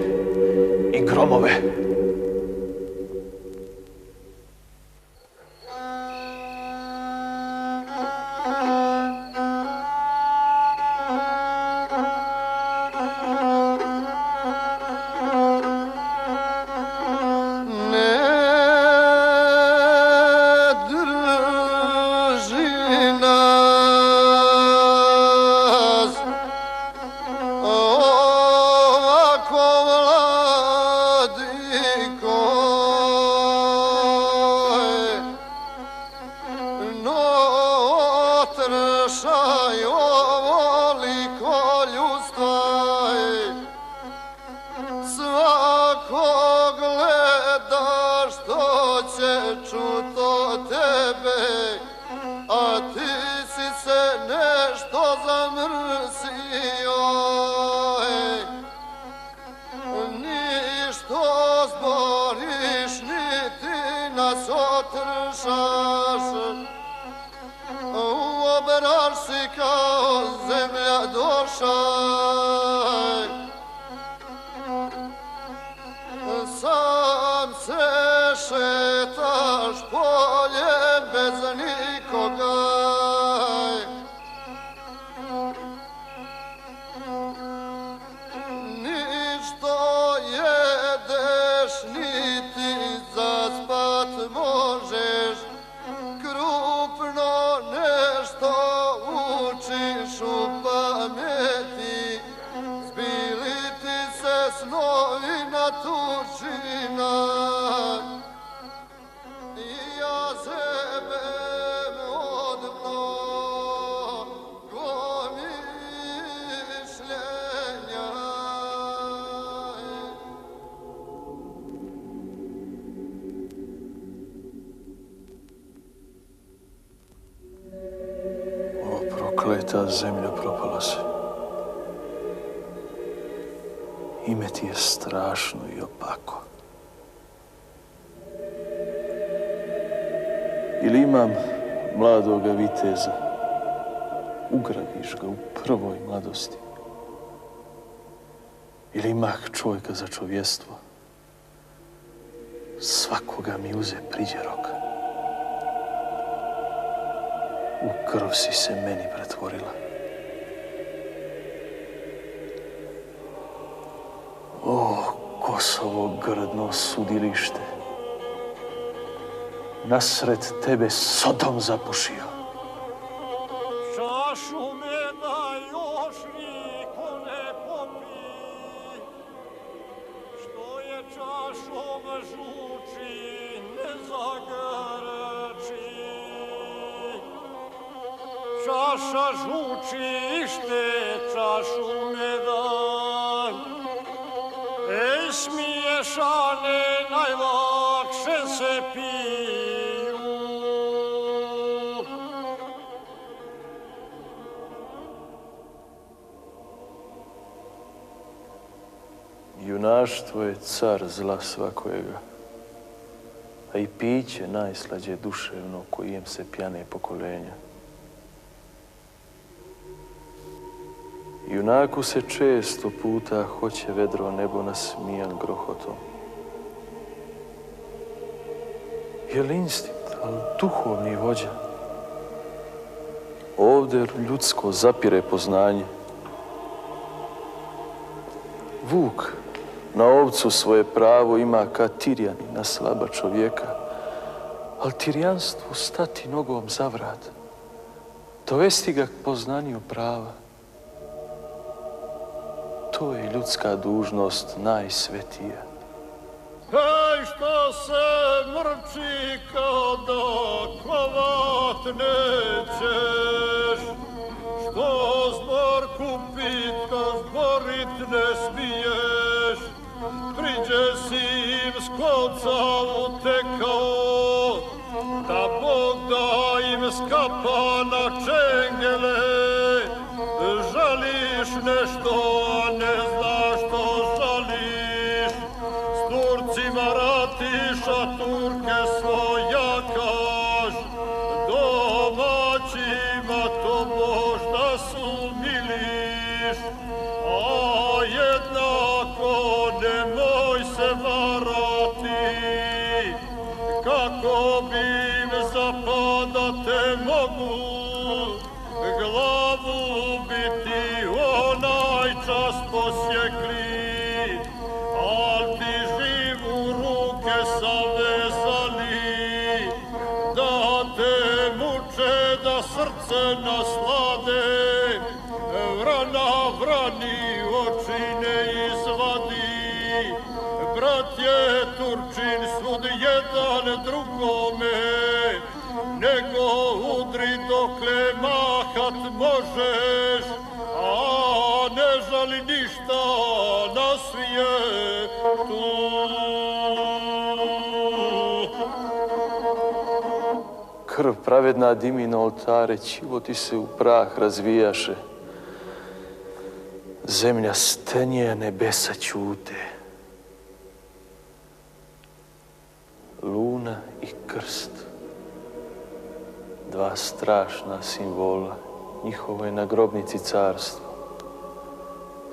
i gromove. Prokleta zemlja, propala se. Ime ti je strašno i opako. Ili imam mladoga viteza, ugrabiš ga u prvoj mladosti. Ili imah čovjeka za čovjestvo, svakoga mi uze priđe roka. U krv si se meni pretvorila. O, Kosovo grdno sudilište, nasred tebe Sodom zapušio. Čašu meda još niko ne popi, što je čašom žuči ne zagrči. Čaša žučište, čašu meda, ej smiješane najlakše se piju. Junaštvo je car zla svakojega, a i piće najslađe duševno kojem se pjane pokolenja. Junaku se često puta hoće vedro nebo nasmijan grohotom. Je li instinkt, ali duhovni vođa? Ovdje ljudsko zapire poznanje. Vuk na ovcu svoje pravo ima kad tirjani na slaba čovjeka, ali tirjanstvu stati nogom za vrat, dovesti ga k poznanju prava. To je ljudska dužnost najsvetija. Hej, što se mrči kao da kovat nećeš, što zbor kupit kad zborit ne smiješ, priđe si im s koca utekao, da Bog da im skapa na čengele, žališ nešto, a ne znaš što žališ. S Turcima ratiš, a Turke svojakaš. Doma žališ, a jednako nemoj se varati, kako bim zapadate mogu, glavu bi ti onaj čas posjekli, al ti živu ruke savezali, da te muče, da srce naslade, vrana vrani oči ne izvadi, brat je Turčin svud jedan drugome, nego udri dokle mahat možeš, a ne žali ništa na svijetu. Krv pravedna dimi na oltare, životi se u prah razvijaše. Zemlja stenje, nebesa ćute. Luna i krst, dva strašna simbola, njihovo je na grobnici carstvo.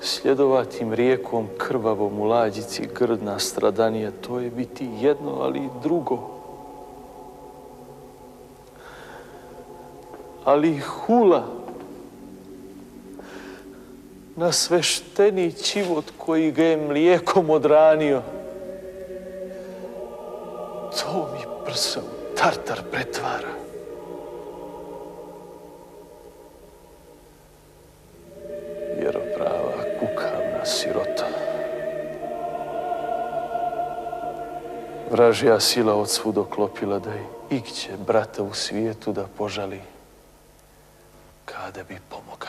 Sljedovat im rijekom krvavom u lađici grdna stradanija, to je biti jedno, ali i drugo. Ali hula na svešteni život koji ga je mlijekom odranio, to mi prsa u tartar pretvara. Vjeroprava kukavna sirota. Vražija sila od svud oklopila da je igće brata u svijetu da požali, kada bi pomoga.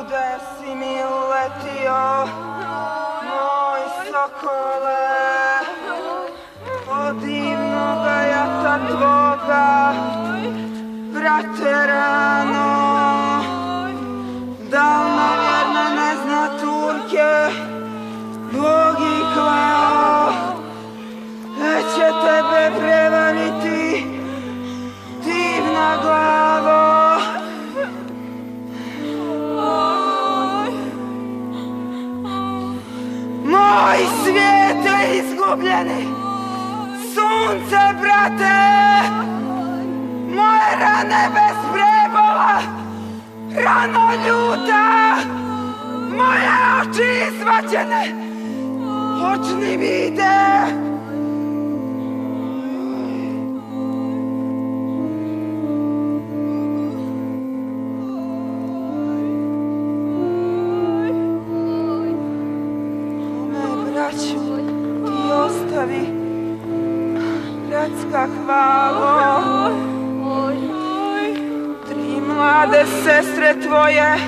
Kuda si mi uletio, moj sokole, od divnoga jata tvoga, brate rano, da li nevjerna ne zna Turke, Bog ih klao, neće tebe prevariti, divna glavo. Moj svijete izgubljeni, sunce, brate, moje rane bez prebola, rano ljuta, moje oči izvađene, očni vide. Ti ostavi, bratska hvalo, tri mlade sestre tvoje,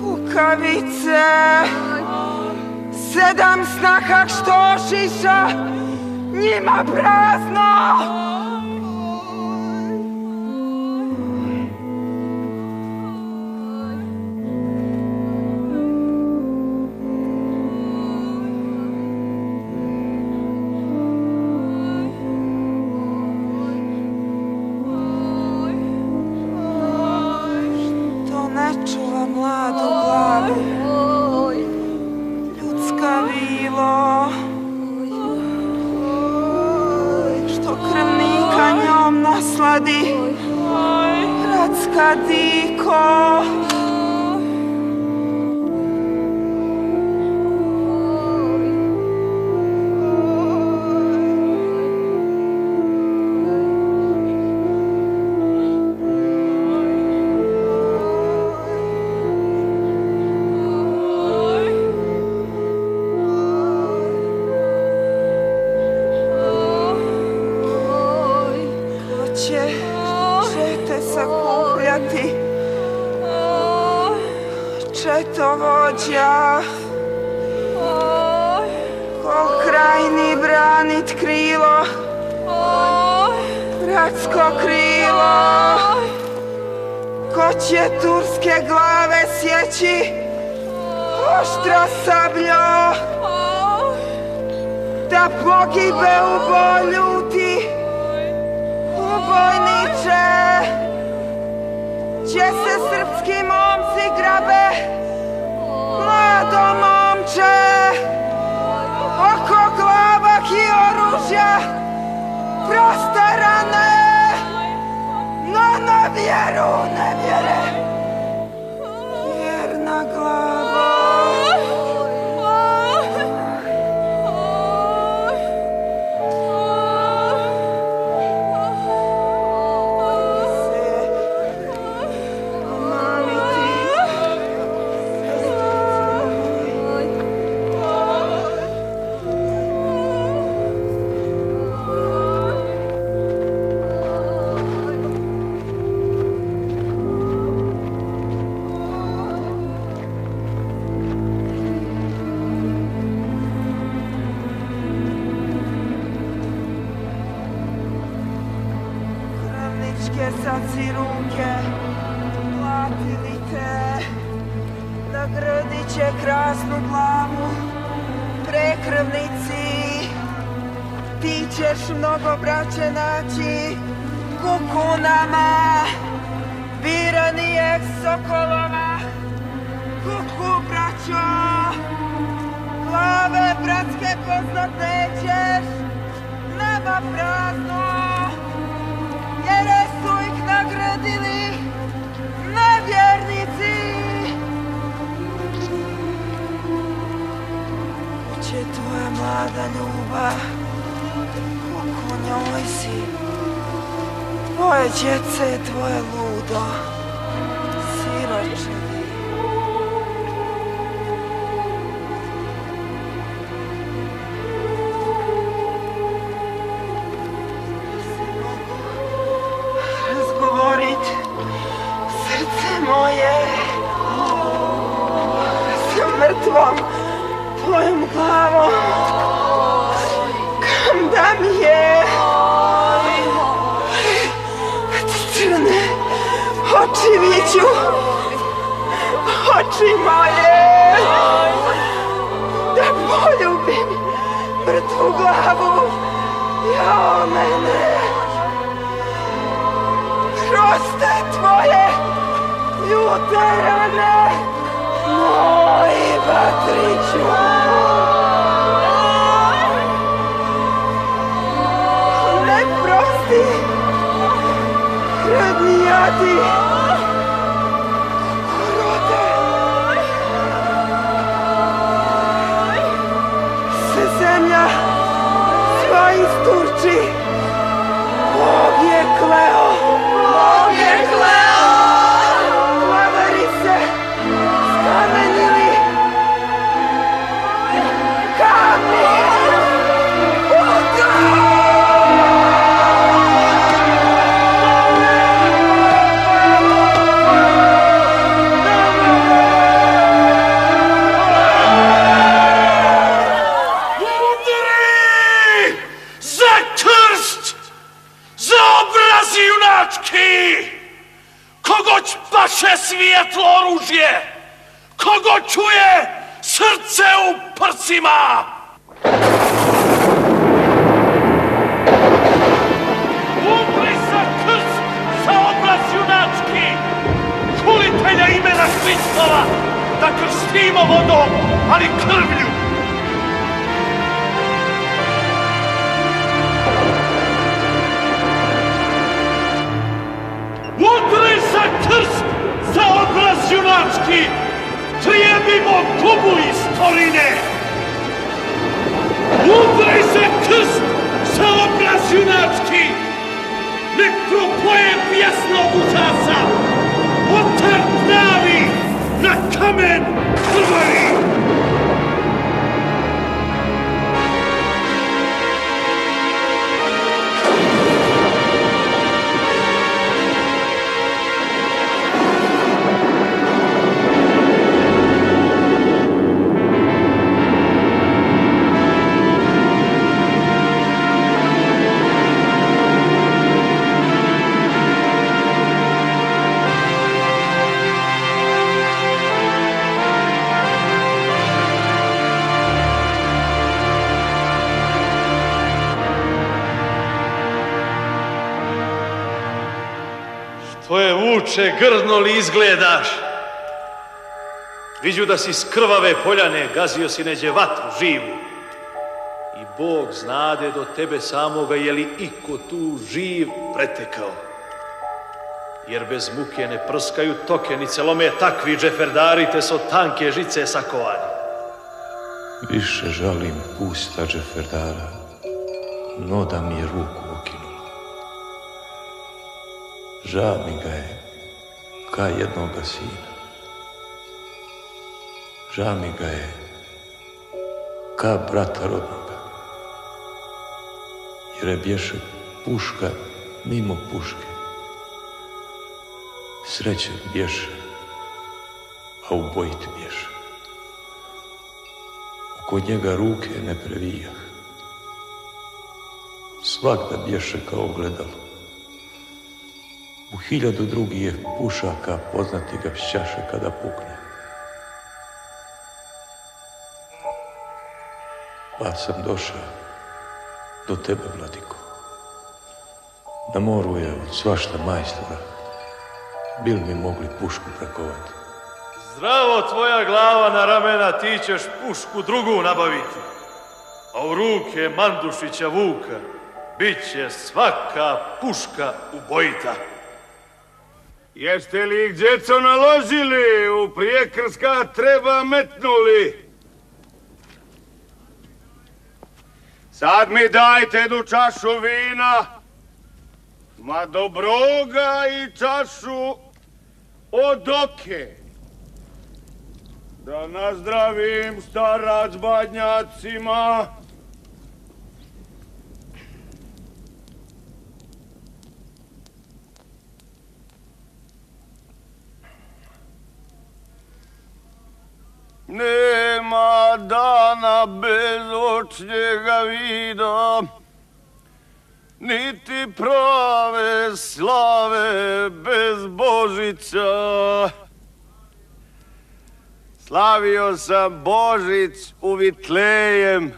kukavice, 7 snahak štošiša, njima prazno. Čuva mladu glavu, ljudska vilo, što krvnika njom nasladi, bratska diko. ubijati. Četovođa, ko krajni branit krilo, bratsko krilo, ko će turske glave sjeći, oštra sabljo, da pogibe u boj ljuti, ubojniče, će se srpski momci grabe, mlado momče, oko glavak i oružja, proste rane, no na vjeru ne vjere, vjerna glava. Sad si ruke platili te, da grdi će krasnu glavu prekrvnici. Ti ćeš mnogo braće naći kukunama, biranijeg sokolova. Kuku braćo, glave bratske poznat nećeš, nema prazno. Jer su ih nagradili nevjernici. Kuće tvoja mlada ljubav, oko njoj si. Tvoje djece, tvoje ludo, siročevi. Srce moje, sa mrtvom tvojom glavom, kam da mi je, crne oči viću, oči moje, da poljubim mrtvu glavu, jao mene. Proste tvoje ljute rane, moj Vatriću. Ne prosti, hradni jadi, kukurode. Se zemlja sva isturči, Bog je kleo. Bog je kleo! Glavari se skamenili, kamni udar! Udri! Za krst! Za obraz junački! Kogoć paše svijetlo oružje! Kogo čuje srce u prsima! Udri za krst! Za obraz junački! Kulitelja imena Hristova! Da krstimo vodom, ali krvlju! Udri za krst, za obraz junački, trijebimo kubu iz Torine. Udri za krst, za obraz junački, nek propoje pjesno užasa, otar pravi na kamen krvari. vuče, grdno li izgledaš? Viđu da si s krvave poljane gazio si neđe vatru živu. I Bog znade do tebe samoga je li iko tu živ pretekao. Jer bez muke ne prskaju tokenice, lome takvi džeferdari te so tanke žice sakovani. Više žalim pusta džeferdara, no da mi je ruku okinula. Žal mi ga je ka jednoga sina. Žal mi ga je ka brata rodnoga. Jer je bješe puška mimo puške. Srećan bješe, a ubojit bješe. Kod njega ruke ne previjah. Svakda bješe kao gledalo. U 1000 drugih je pušaka poznati ga šćaše kada pukne. Pa sam došao do tebe, vladiko. Na moru je od svašta majstora. Bil mi mogli pušku prekovati. Zdravo tvoja glava na ramena, ti ćeš pušku drugu nabaviti. A u ruke Mandušića Vuka bit će svaka puška ubojita. Jeste li ih djeco naložili, u Prijekrska treba metnuli? Sad mi dajte jednu čašu vina, ma dobroga i čašu od oke. Da nazdravim starac badnjacima. Nema dana bez očnjega vida, niti prave slave bez Božića. Slavio sam Božić u Vitlejem,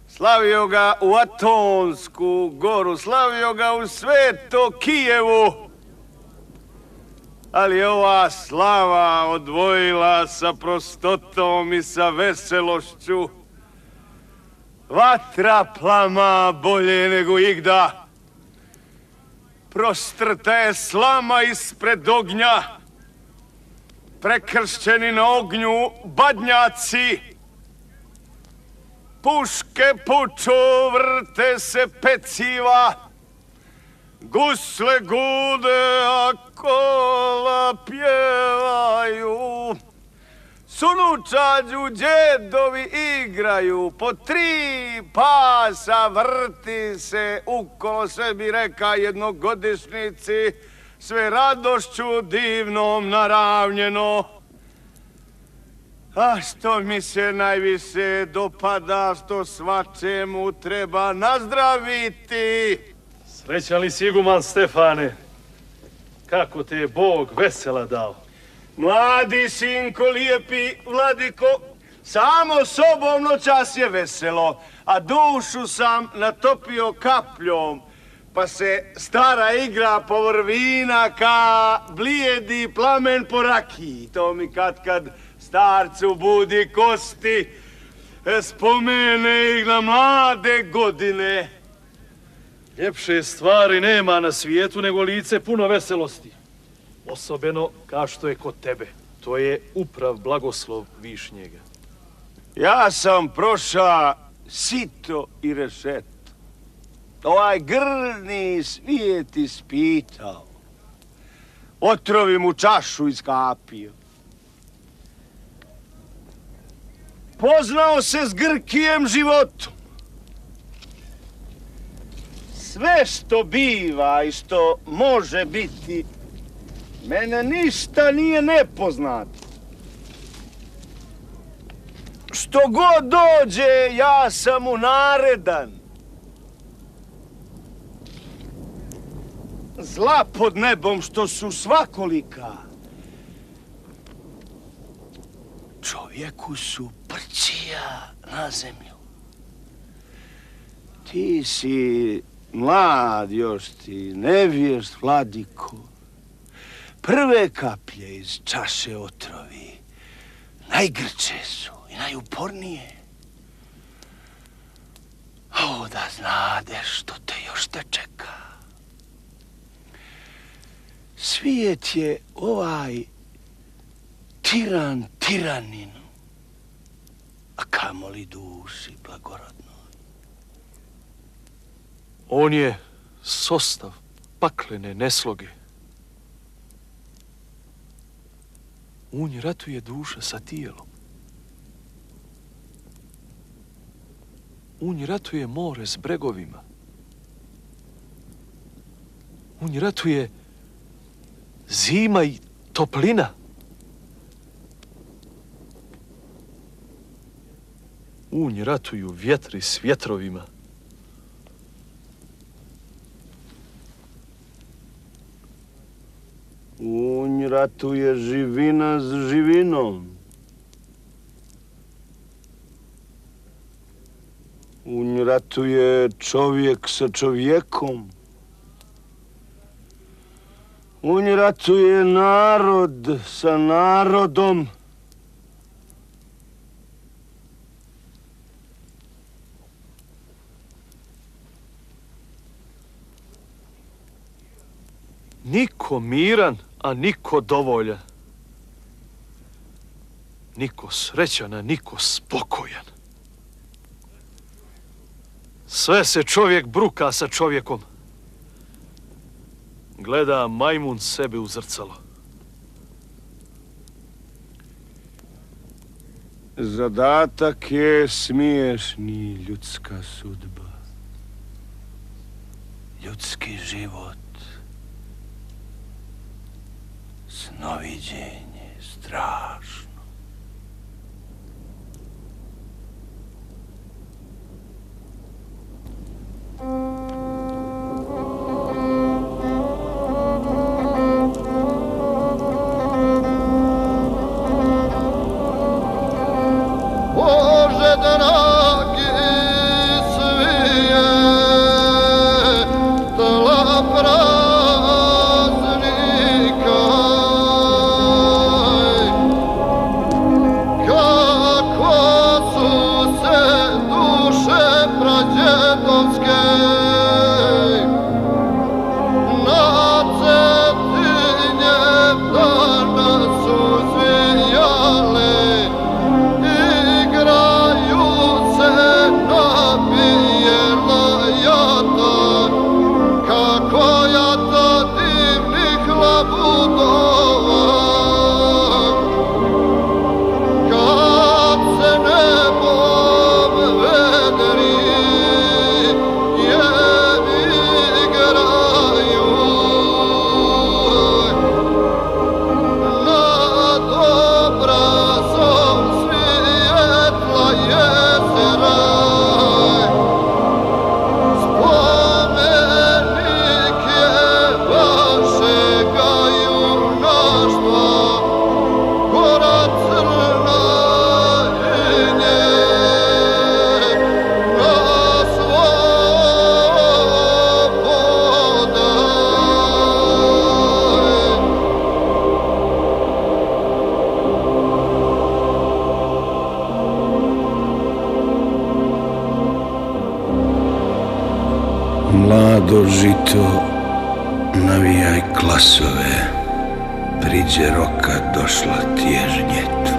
slavio ga u Atonsku goru, slavio ga u Sveto Kijevu. Ali ova slava odvojila sa prostotom i sa veselošću. Vatra plama bolje nego igda. Prostrta je slama ispred ognja. Prekršćeni na ognju badnjaci. Puške puču, vrte se peciva. Gusle gude, a kola pjevaju. Sunučađu djedovi igraju, po 3 pasa vrti se ukolo sebi reka jednogodišnjici, sve radošću divnom naravnjeno. A što mi se najviše dopada, što svačemu treba nazdraviti. Srećan li si, iguman Stefane? Kako te je Bog vesela dao? Mladi sinko lijepi, vladiko, samo sobom noćas je veselo, a dušu sam natopio kapljom, pa se stara igra povrh vina ka blijedi plamen po rakiji. To mi kad starcu budi kosti, spomene ih na mlade godine. Ljepše stvari nema na svijetu nego lice puno veselosti. Osobeno kao što je kod tebe. To je uprav blagoslov Višnjega. Ja sam prošao sito i rešeto. Ovaj grdni svijet ispitao. Otrovi mu čašu iskapio. Poznao se s Grkijem životom. Sve što biva i što može biti, mene ništa nije nepoznato. Što god dođe, ja sam mu naredan. Zla pod nebom što su svakolika, čovjeku su prćija na zemlju. Ti si mlad još, ti nevješt, vladiko. prve kaplje iz čaše otrovi najgrče su i najupornije. O, da znade što te još te čeka. Svijet je ovaj tiran tiraninu, a kamoli duši blagorodnoj. On je sostav paklene nesloge. On ratuje duša sa tijelom. On ratuje more s bregovima. On ratuje zima i toplina. On ratuju vjetri s vjetrovima. On ratuje živina s živinom. On ratuje čovjek sa čovjekom. On ratuje narod sa narodom. Niko miran, a niko dovoljan. Niko srećan, a niko spokojan. Sve se čovjek bruka sa čovjekom. Gleda majmun sebe u zrcalo. Zadatak je smiješni ljudska sudba. Ljudski život. Snoviđenje strašno. Bože dragi, svije tla praznika, kako su se duše prađedovske na Cetinje danas uzvijale. Igraju se nabijela jata, kako jata divnih labudova. Kad se nebom vedri, igraju nad obrazom svijetla jezera. Spomenik je vašega junaštva, gora crna i njena sloboda. Mlado žito, navijaj klasove, priđe roka došla tježnjet.